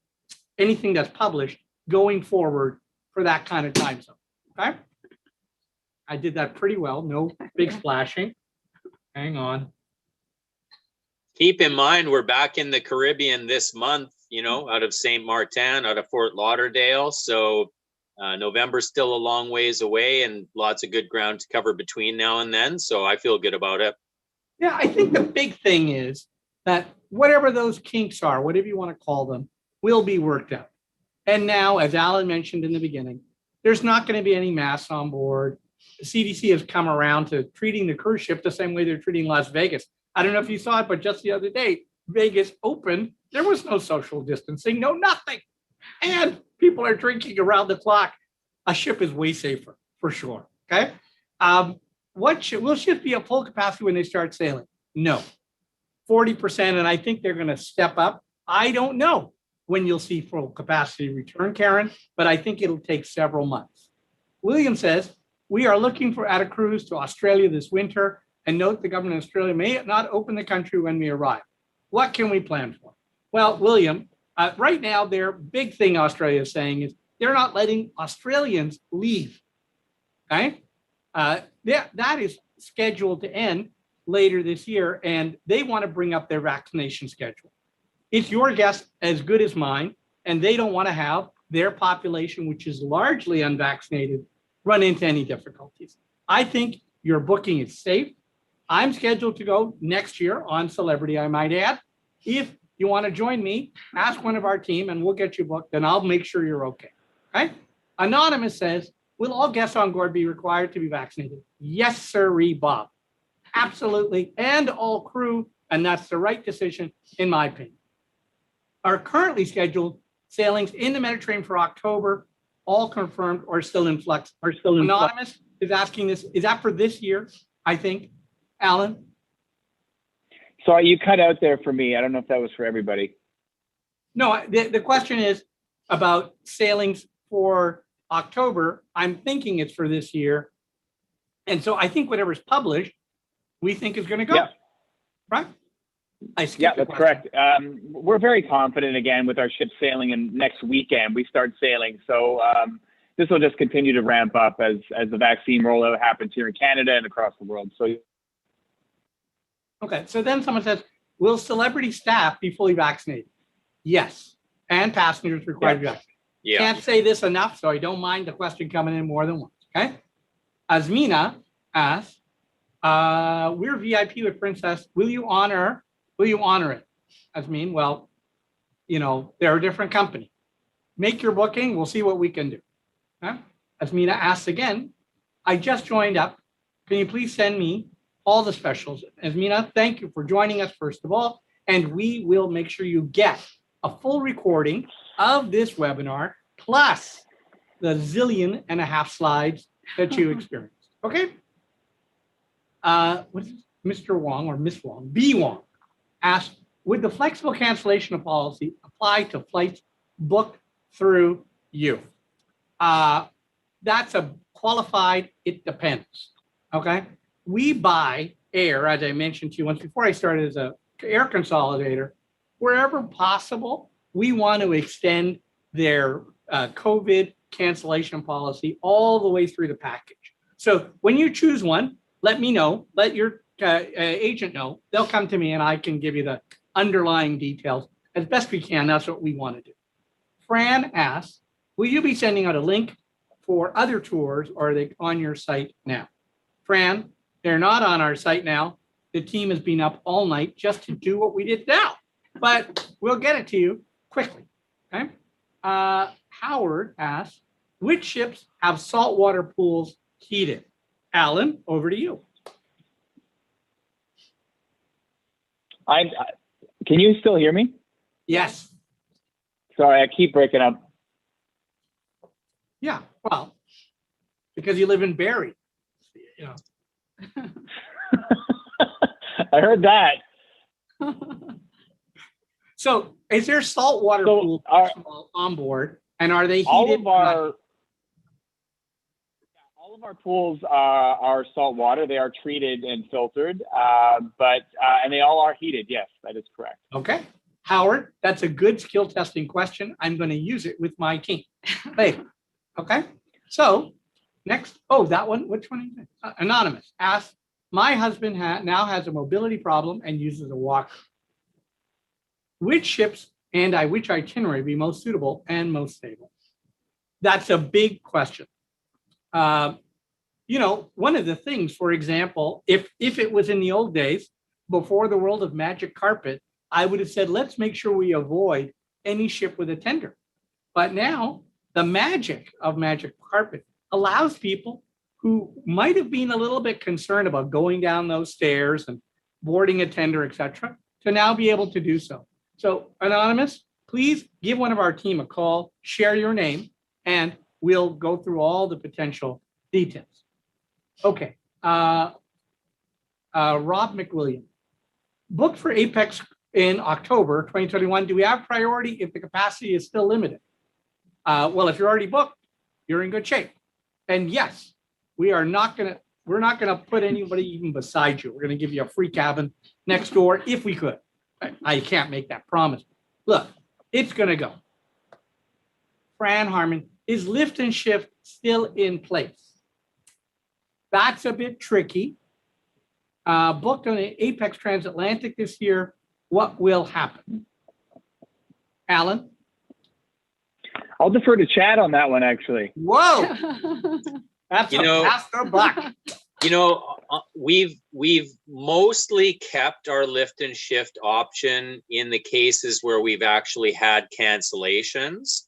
anything that's published going forward for that kind of time zone. Okay, I did that pretty well. No big splashing. Hang on. Keep in mind, we're back in the Caribbean this month, out of St. Martin, out of Fort Lauderdale. So November's still a long ways away and lots of good ground to cover between now and then. So I feel good about it. Yeah, I think the big thing is that whatever those kinks are, whatever you want to call them, will be worked out. And now, as Alan mentioned in the beginning, there's not going to be any masks on board. The CDC has come around to treating the cruise ship the same way they're treating Las Vegas. I don't know if you saw it, but just the other day, Vegas opened. There was no social distancing, no nothing. And people are drinking around the clock. A ship is way safer, for sure. Okay. Will ships be at full capacity when they start sailing? No. 40%, and I think they're going to step up. I don't know when you'll see full capacity return, Karen, but I think it'll take several months. William says, we are looking at a cruise to Australia this winter, and note the government of Australia may not open the country when we arrive. What can we plan for? Well, William, right now, their big thing Australia is saying is they're not letting Australians leave. Okay? That is scheduled to end later this year, and they want to bring up their vaccination schedule. It's your guess as good as mine, and they don't want to have their population, which is largely unvaccinated, run into any difficulties. I think your booking is safe. I'm scheduled to go next year on Celebrity, I might add. If you want to join me, ask one of our team and we'll get you booked, and I'll make sure you're okay. Okay? Anonymous says, will all guests on board be required to be vaccinated? Yes, sirree, Bob. Absolutely. And all crew, and that's the right decision, in my opinion. Are currently scheduled sailings in the Mediterranean for October, all confirmed or still in flux? Anonymous is asking this. Is that for this year, I think? Alan? Sorry, you cut out there for me. I don't know if that was for everybody. No, the question is about sailings for October. I'm thinking it's for this year. And so I think whatever's published, we think is going to go. Yeah. Right? Yeah, that's correct. We're very confident again with our ship sailing, and next weekend we start sailing. So this will just continue to ramp up as the vaccine rollout happens here in Canada and across the world. So. Okay, so then someone says, will celebrity staff be fully vaccinated? Yes, and passengers required to be vaccinated. Yeah. Can't say this enough, so I don't mind the question coming in more than once, okay? Azmina asks, we're VIP with Princess. Will you honor it? Azmin, well, they're a different company. Make your booking, we'll see what we can do. Okay? Azmina asks again, I just joined up. Can you please send me all the specials? Azmina, thank you for joining us, first of all, and we will make sure you get a full recording of this webinar, plus the 1.5 zillion slides that you experienced. Okay? What's Mr. Wong or Miss Wong? B. Wong asked, would the flexible cancellation policy apply to flights booked through you. That's a qualified, it depends. Okay. We buy air, as I mentioned to you once before I started as a air consolidator, wherever possible. We want to extend their COVID cancellation policy all the way through the package. So when you choose one, let me know, let your agent know. They'll come to me and I can give you the underlying details as best we can. That's what we want to do. Fran asks, will you be sending out a link for other tours, or are they on your site now? Fran, they're not on our site now. The team has been up all night just to do what we did now, but we'll get it to you quickly. Okay. Howard asks, which ships have saltwater pools heated? Alan, over to you. Can you still hear me? Yes. Sorry, I keep breaking up. Yeah. Well, because you live in Barrie. You know. I heard that. So, is there saltwater So pool on board, and are they heated? All of our pools are salt water. They are treated and filtered, but they all are heated. Yes, that is correct. Okay. Howard, that's a good skill testing question. I'm going to use it with my team later. Okay. So next, that one, which one is it? Anonymous asks, my husband now has a mobility problem and uses a walker. Which ships and which itinerary be most suitable and most stable? That's a big question. One of the things, for example, if it was in the old days, before the world of Magic Carpet, I would have said, let's make sure we avoid any ship with a tender. But now the magic of Magic Carpet allows people who might have been a little bit concerned about going down those stairs and boarding a tender, etc., to now be able to do so. So Anonymous, please give one of our team a call, share your name, and we'll go through all the potential details. Okay. Rob McWilliam, booked for Apex in October 2021. Do we have priority if the capacity is still limited? Well, if you're already booked, you're in good shape. And yes, we're not gonna put anybody even beside you. We're gonna give you a free cabin next door if we could. I can't make that promise. Look, it's gonna go. Fran Harmon, is lift and shift still in place? That's a bit tricky. Booked on the Apex Transatlantic this year. What will happen? Alan? I'll defer to Chad on that one, actually. Whoa! That's past the buck. We've mostly kept our lift and shift option in the cases where we've actually had cancellations.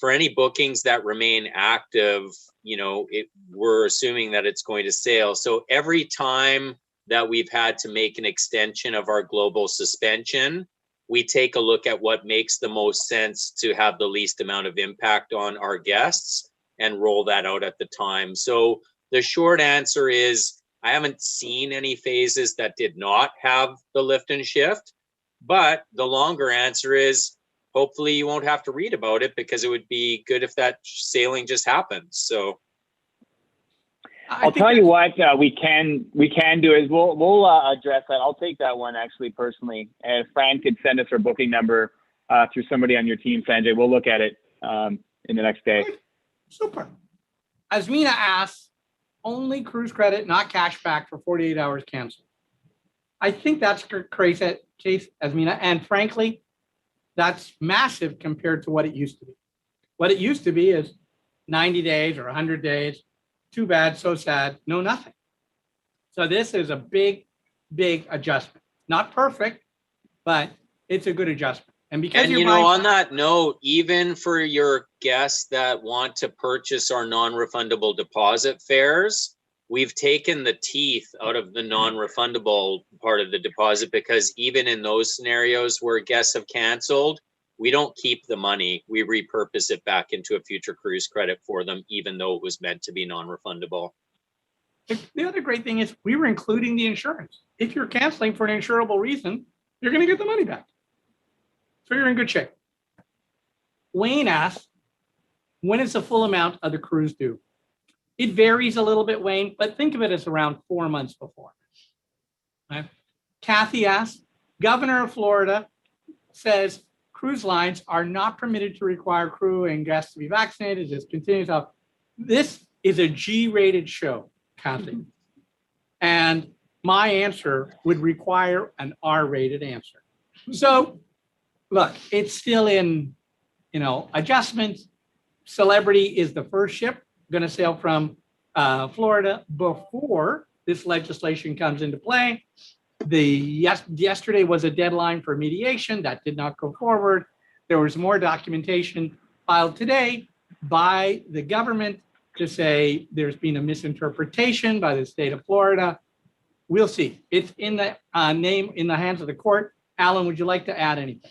For any bookings that remain active, we're assuming that it's going to sail. So every time that we've had to make an extension of our global suspension, we take a look at what makes the most sense to have the least amount of impact on our guests and roll that out at the time. So the short answer is I haven't seen any phases that did not have the lift and shift, but the longer answer is hopefully you won't have to read about it, because it would be good if that sailing just happens. So I'll tell you what we can do is we'll address that. I'll take that one actually personally. And if Fran could send us her booking number through somebody on your team, Sanjay, we'll look at it in the next day. Super. Asmina asks, only cruise credit, not cash back for 48 hours canceled. I think that's crazy case, Asmina. And frankly, that's massive compared to what it used to be. What it used to be is 90 days or 100 days. Too bad, so sad, no nothing. So this is a big, big adjustment. Not perfect, but it's a good adjustment. And because on that note, even for your guests that want to purchase our non-refundable deposit fares, we've taken the teeth out of the non-refundable part of the deposit, because even in those scenarios where guests have canceled, we don't keep the money. We repurpose it back into a future cruise credit for them, even though it was meant to be non-refundable. The other great thing is we were including the insurance. If you're canceling for an insurable reason, you're going to get the money back. So you're in good shape. Wayne asks, When is the full amount of the cruise due? It varies a little bit, Wayne, but think of it as around 4 months before. Okay. Kathy asks, Governor of Florida says cruise lines are not permitted to require crew and guests to be vaccinated. This continues up. This is a G-rated show, Kathy. And my answer would require an R-rated answer. So look, it's still in, adjustments. Celebrity is the first ship going to sail from Florida before this legislation comes into play. Yesterday was a deadline for mediation that did not go forward. There was more documentation filed today by the government to say there's been a misinterpretation by the state of Florida. We'll see. It's in the in the hands of the court. Alan, would you like to add anything?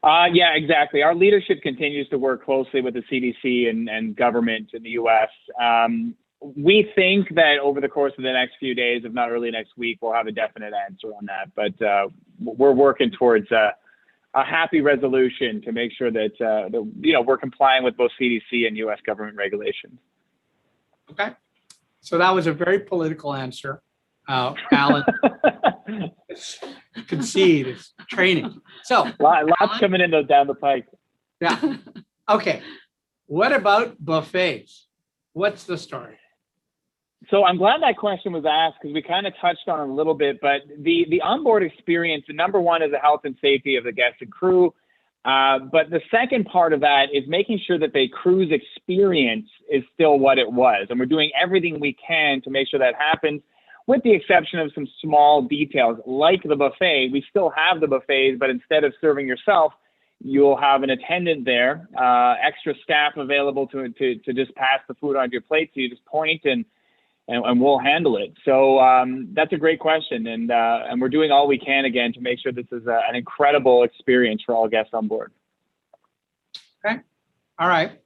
Yeah, exactly. Our leadership continues to work closely with the CDC and government in the U.S. We think that over the course of the next few days, if not early next week, we'll have a definite answer on that. But we're working towards a happy resolution to make sure that we're complying with both CDC and U.S. government regulations. Okay. So that was a very political answer. Alan, concede, it's training. So lots Alan, coming in down the pike. Yeah. Okay. What about buffets? What's the story? So I'm glad that question was asked because we kind of touched on it a little bit, but the onboard experience, the number one is the health and safety of the guests and crew. But the second part of that is making sure that the cruise experience is still what it was. And we're doing everything we can to make sure that happens, with the exception of some small details like the buffet. We still have the buffets, but instead of serving yourself, you'll have an attendant there, extra staff available to just pass the food onto your plate. So you just point and we'll handle it. So that's a great question. And we're doing all we can again to make sure this is an incredible experience for all guests on board. Okay. All right.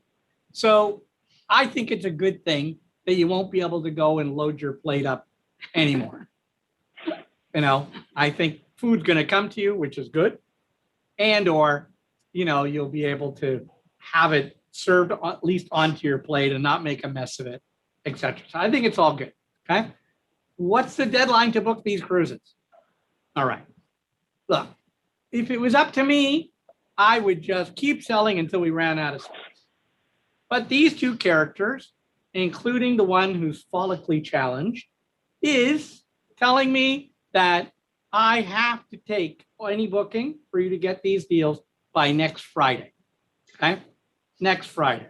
So I think it's a good thing that you won't be able to go and load your plate up anymore. I think food's going to come to you, which is good. And or, you'll be able to have it served at least onto your plate and not make a mess of it, etc. So I think it's all good. Okay. What's the deadline to book these cruises? All right. Look, if it was up to me, I would just keep selling until we ran out of space. But these two characters, including the one who's follically challenged, is telling me that I have to take any booking for you to get these deals by next Friday. Okay. Next Friday.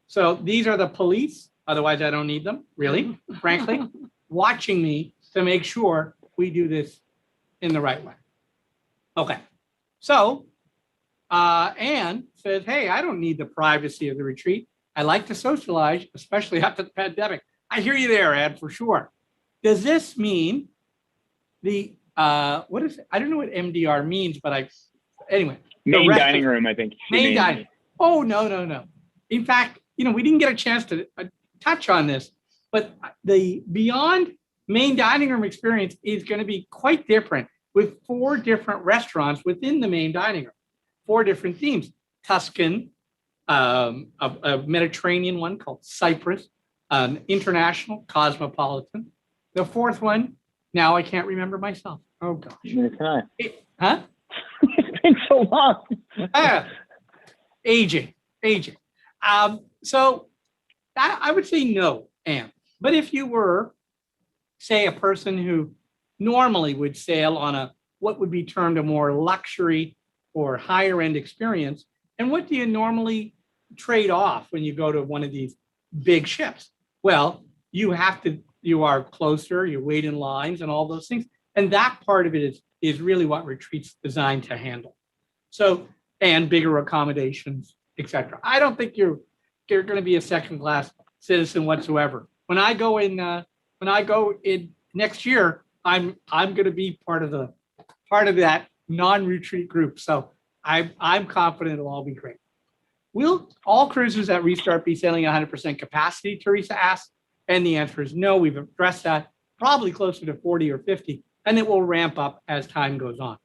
So these are the police. Otherwise, I don't need them, really, frankly, watching me to make sure we do this in the right way. Okay. So Anne says, hey, I don't need the privacy of the retreat. I like to socialize, especially after the pandemic. I hear you there, Anne, for sure. Does this mean what is it? I don't know what MDR means, but anyway. Main dining room, I think. Main dining. Oh, no. In fact, we didn't get a chance to touch on this, but the beyond main dining room experience is going to be quite different with 4 different restaurants within the main dining room, 4 different themes: Tuscan, a Mediterranean one called Cyprus, international, cosmopolitan. The 4th one, now I can't remember myself. Oh gosh. Huh? It's been so long. Aging. So I would say no, Anne. But if you were, say, a person who normally would sail on what would be termed a more luxury or higher end experience, and what do you normally trade off when you go to one of these big ships? Well, you are closer, you wait in lines and all those things. And that part of it is really what retreat's designed to handle. So, and bigger accommodations, etc. I don't think you're going to be a second-class citizen whatsoever. When I go in next year, I'm going to be part of that non-retreat group. So I'm confident it'll all be great. Will all cruises at Restart be sailing 100% capacity? Teresa asked, and the answer is no. We've addressed that, probably closer to 40 or 50, and it will ramp up as time goes on.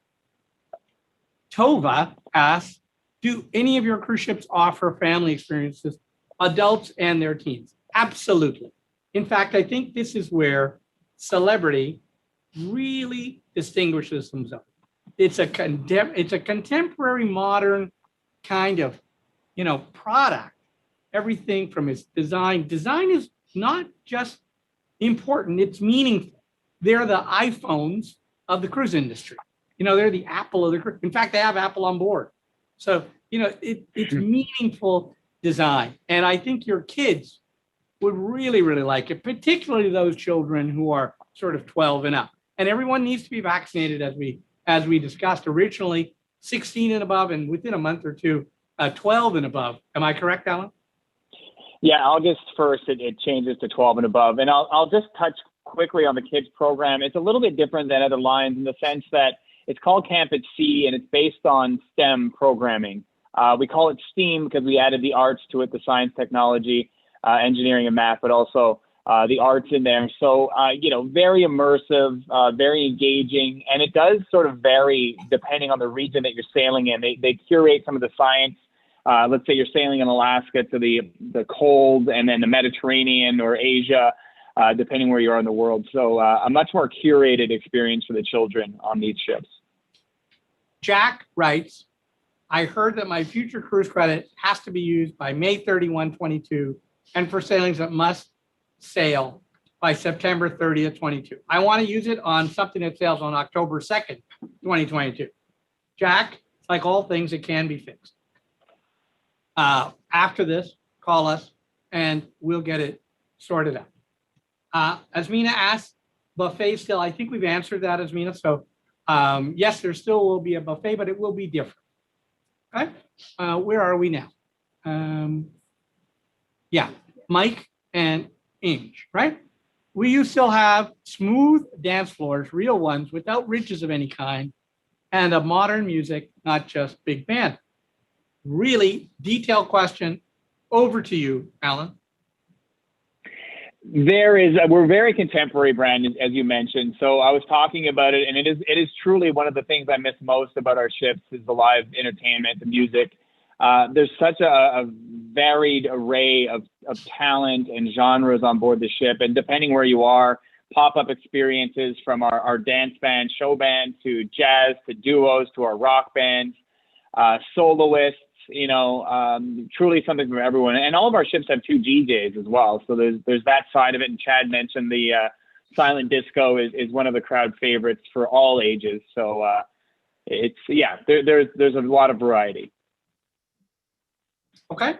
Tova asks, Do any of your cruise ships offer family experiences, adults and their teens? Absolutely. In fact, I think this is where Celebrity really distinguishes themselves. It's a contemporary, modern kind of, product. Everything from its design. Design is not just important; it's meaningful. They're the iPhones of the cruise industry. They're the Apple of the cruise. In fact, they have Apple on board. So, it's meaningful design. And I think your kids would really, really like it, particularly those children who are sort of 12 and up. And everyone needs to be vaccinated as we discussed originally, 16 and above, and within a month or two, 12 and above. Am I correct, Alan? Yeah, August 1st, it changes to 12 and above. And I'll just touch quickly on the kids program. It's a little bit different than other lines in the sense that it's called Camp at Sea, and it's based on STEM programming. We call it STEAM because we added the arts to it, the science, technology, engineering, and math, but also the arts in there. So, very immersive, very engaging, and it does sort of vary depending on the region that you're sailing in. They curate some of the science. Let's say you're sailing in Alaska to the cold, and then the Mediterranean or Asia, depending where you are in the world. So a much more curated experience for the children on these ships. Jack writes, I heard that my future cruise credit has to be used by May 31, 22, and for sailings that must sail by September 30th, 22. I want to use it on something that sails on October 2nd, 2022. Jack, like all things, it can be fixed. After this, call us and we'll get it sorted out. Asmina asked, buffet still, I think we've answered that, Asmina. So yes, there still will be a buffet, but it will be different. Okay, where are we now? Yeah, Mike and Inge, right? Will you still have smooth dance floors, real ones, without ridges of any kind, and a modern music, not just big band? Really detailed question. Over to you, Alan. We're very contemporary brand, as you mentioned. So I was talking about it, and it is truly one of the things I miss most about our ships is the live entertainment, the music. There's such a varied array of talent and genres on board the ship, and depending where you are, pop-up experiences from our dance band, show band, to jazz, to duos, to our rock band, soloists. Truly something for everyone. And all of our ships have 2 DJs as well. So there's that side of it. And Chad mentioned the silent disco is one of the crowd favorites for all ages. So there's a lot of variety. Okay.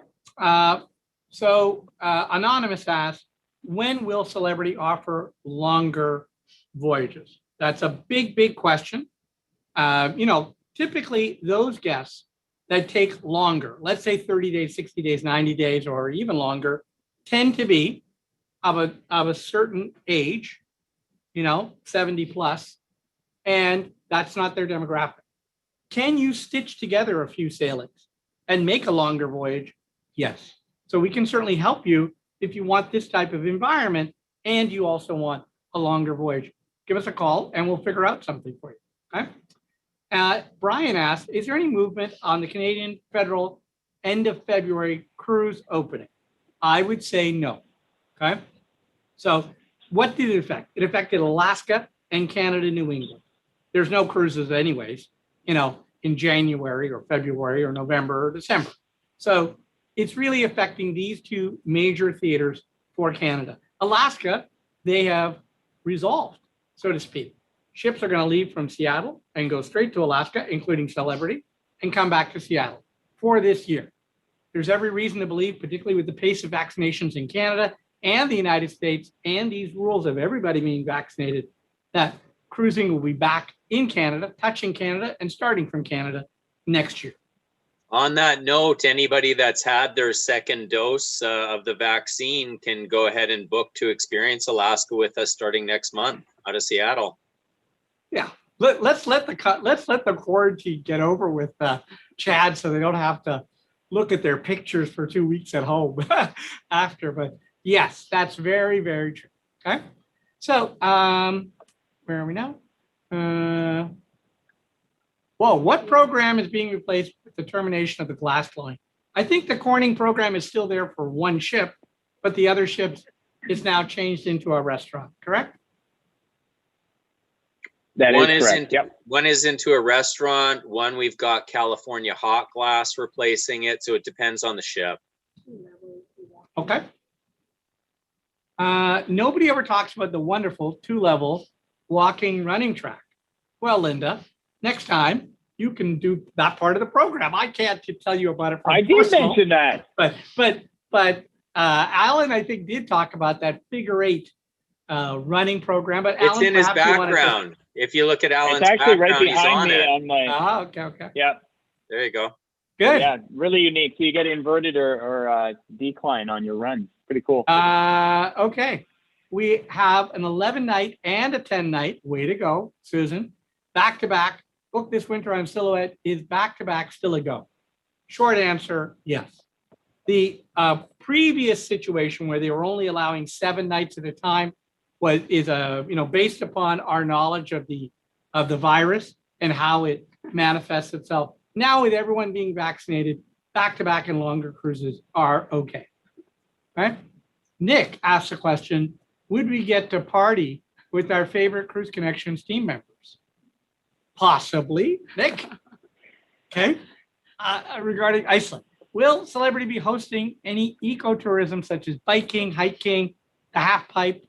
So Anonymous asks, when will Celebrity offer longer voyages? That's a big, big question. Typically those guests that take longer, let's say 30 days, 60 days, 90 days, or even longer, tend to be of a certain age, 70 plus, and that's not their demographic. Can you stitch together a few sailings and make a longer voyage? Yes. So we can certainly help you if you want this type of environment and you also want a longer voyage. Give us a call and we'll figure out something for you. Okay. Brian asked, is there any movement on the Canadian Federal end of February cruise opening? I would say no. Okay. So what did it affect? It affected Alaska and Canada, New England. There's no cruises anyways, in January or February or November or December. So it's really affecting these 2 major theaters for Canada. Alaska, they have resolved, so to speak. Ships are going to leave from Seattle and go straight to Alaska, including Celebrity, and come back to Seattle for this year. There's every reason to believe, particularly with the pace of vaccinations in Canada and the United States and these rules of everybody being vaccinated, that cruising will be back in Canada, touching Canada, and starting from Canada next year. On that note, anybody that's had their second dose of the vaccine can go ahead and book to experience Alaska with us starting next month out of Seattle. Yeah, let's let the quarantine get over with, Chad, so they don't have to look at their pictures for 2 weeks at home after. But yes, that's very, very true. Okay, so where are we now? Whoa, what program is being replaced with the termination of the glass line? I think the Corning program is still there for one ship, but the other ships is now changed into a restaurant, correct? That One is is correct. Yep. One is into a restaurant. One we've got California Hot Glass replacing it. So it depends on the ship. Okay. Nobody ever talks about the wonderful 2-level walking running track. Well, Linda, next time you can do that part of the program. I can't tell you about it. I did mention that. But Alan, I think, did talk about that figure 8 running program. But It's Alan, in his perhaps you wanna just- background. If you look at Alan's It's actually right background, he's behind on me it. on my. Ah, okay. Yeah. There you go. Good. Yeah, really unique. So you get inverted or decline on your runs. Pretty cool. Okay. We have an 11-night and a 10-night. Way to go, Susan. Back-to-back. Book this winter on Silhouette. Is back-to-back still a go? Short answer, yes. The previous situation where they were only allowing 7 nights at a time is based upon our knowledge of the virus and how it manifests itself. Now with everyone being vaccinated, back-to-back and longer cruises are okay. Right? Nick asked a question, would we get to party with our favorite Cruise Connections team members? Possibly, Nick. Okay. Regarding Iceland, will Celebrity be hosting any ecotourism such as biking, hiking, the half pipe,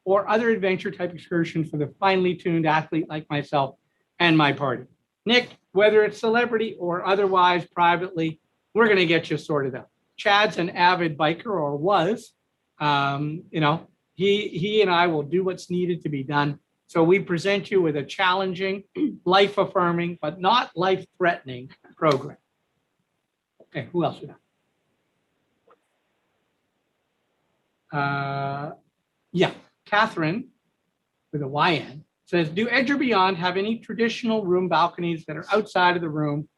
or other adventure type excursion for the finely tuned athlete like myself and my party? Nick, whether it's Celebrity or otherwise privately, we're going to get you sorted out. Chad's an avid biker, or was. He and I will do what's needed to be done. So we present you with a challenging, life-affirming, but not life-threatening program. Okay, who else we got? Catherine with a YN says, do Edge or Beyond have any traditional room balconies that are outside of the room,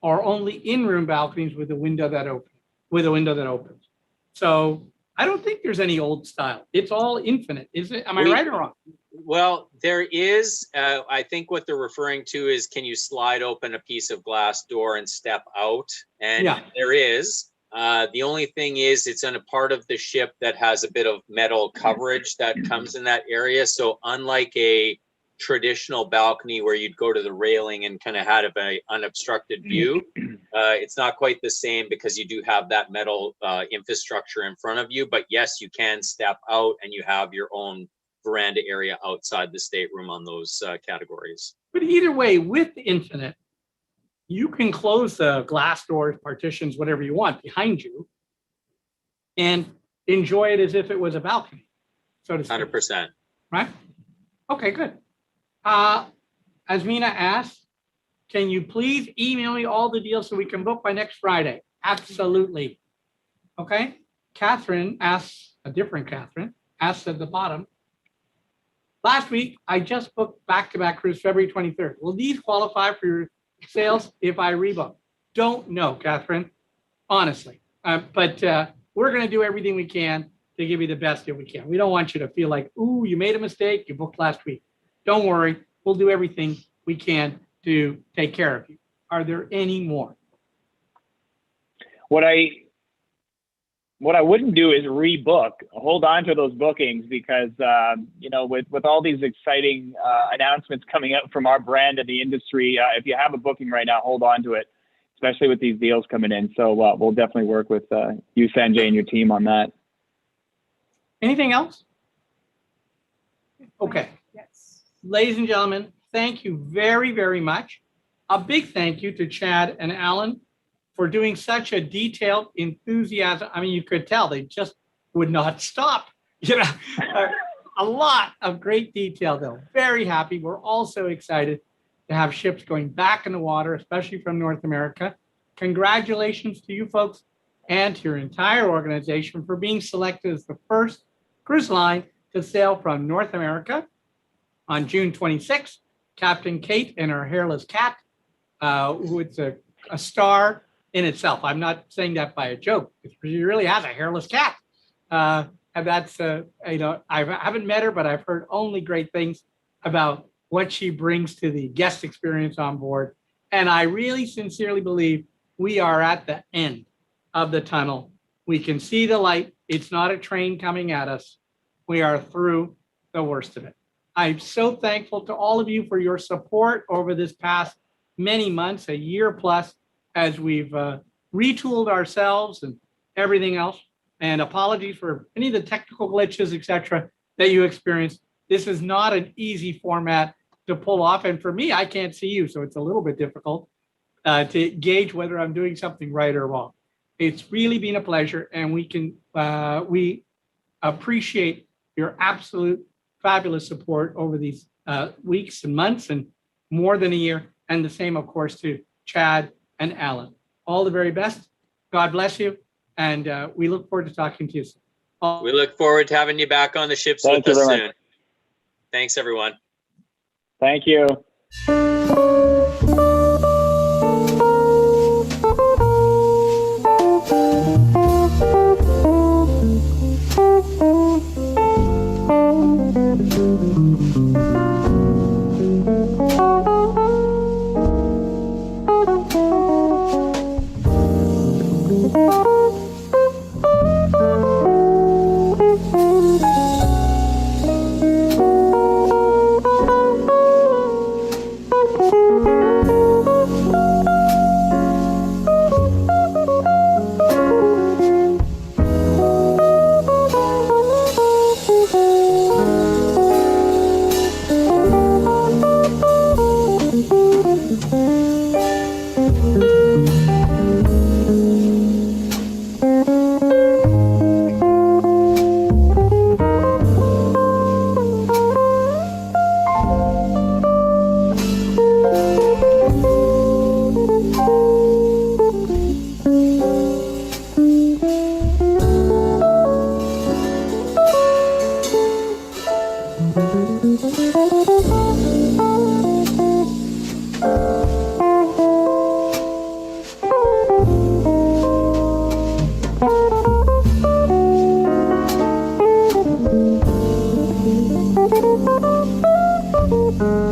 or only in-room balconies with a window that opens? So I don't think there's any old style. It's all infinite. Is it? Am I right or wrong? Well, there is. I think what they're referring to is, can you slide open a piece of glass door and step out? And Yeah. there is. The only thing is, it's on a part of the ship that has a bit of metal coverage that comes in that area. So unlike a traditional balcony where you'd go to the railing and kind of have an unobstructed view, it's not quite the same because you do have that metal infrastructure in front of you. But yes, you can step out and you have your own veranda area outside the stateroom on those categories. But either way, with the infinite, you can close the glass doors, partitions, whatever you want behind you, and enjoy it as if it was a balcony, so to speak. 100%. Right? Okay, good. Asmina asked, can you please email me all the deals so we can book by next Friday? Absolutely. Okay. Catherine asks, a different Catherine, asks at the bottom, last week, I just booked back-to-back cruise February 23rd. Will these qualify for your sales if I rebook? Don't know, Catherine, honestly. But we're going to do everything we can to give you the best deal we can. We don't want you to feel like, ooh, you made a mistake, you booked last week. Don't worry, we'll do everything we can to take care of you. Are there any more? What I wouldn't do is rebook. Hold on to those bookings because with all these exciting announcements coming out from our brand and the industry, if you have a booking right now, hold on to it, especially with these deals coming in. So we'll definitely work with you, Sanjay, and your team on that. Anything else? Okay. Yes. Ladies and gentlemen, thank you very, very much. A big thank you to Chad and Alan for doing such a detailed enthusiasm. I mean, you could tell they just would not stop. A lot of great detail, though. Very happy. We're also excited to have ships going back in the water, especially from North America. Congratulations to you folks and to your entire organization for being selected as the first cruise line to sail from North America on June 26th. Captain Kate and her hairless cat, who it's a star in itself. I'm not saying that by a joke. She really has a hairless cat. And that's, I haven't met her, but I've heard only great things about what she brings to the guest experience on board. And I really sincerely believe we are at the end of the tunnel. We can see the light. It's not a train coming at us. We are through the worst of it. I'm so thankful to all of you for your support over this past many months, a year plus, as we've retooled ourselves and everything else. And apologies for any of the technical glitches, et cetera, that you experienced. This is not an easy format to pull off. And for me, I can't see you, so it's a little bit difficult to gauge whether I'm doing something right or wrong. It's really been a pleasure, and we appreciate your absolute fabulous support over these weeks and months and more than a year. And the same, of course, to Chad and Alan. All the very best. God bless you. And we look forward to talking to you soon. We look forward to having you back on the ships Thank with you us very soon. much. Thanks, everyone. Thank you. Thank you.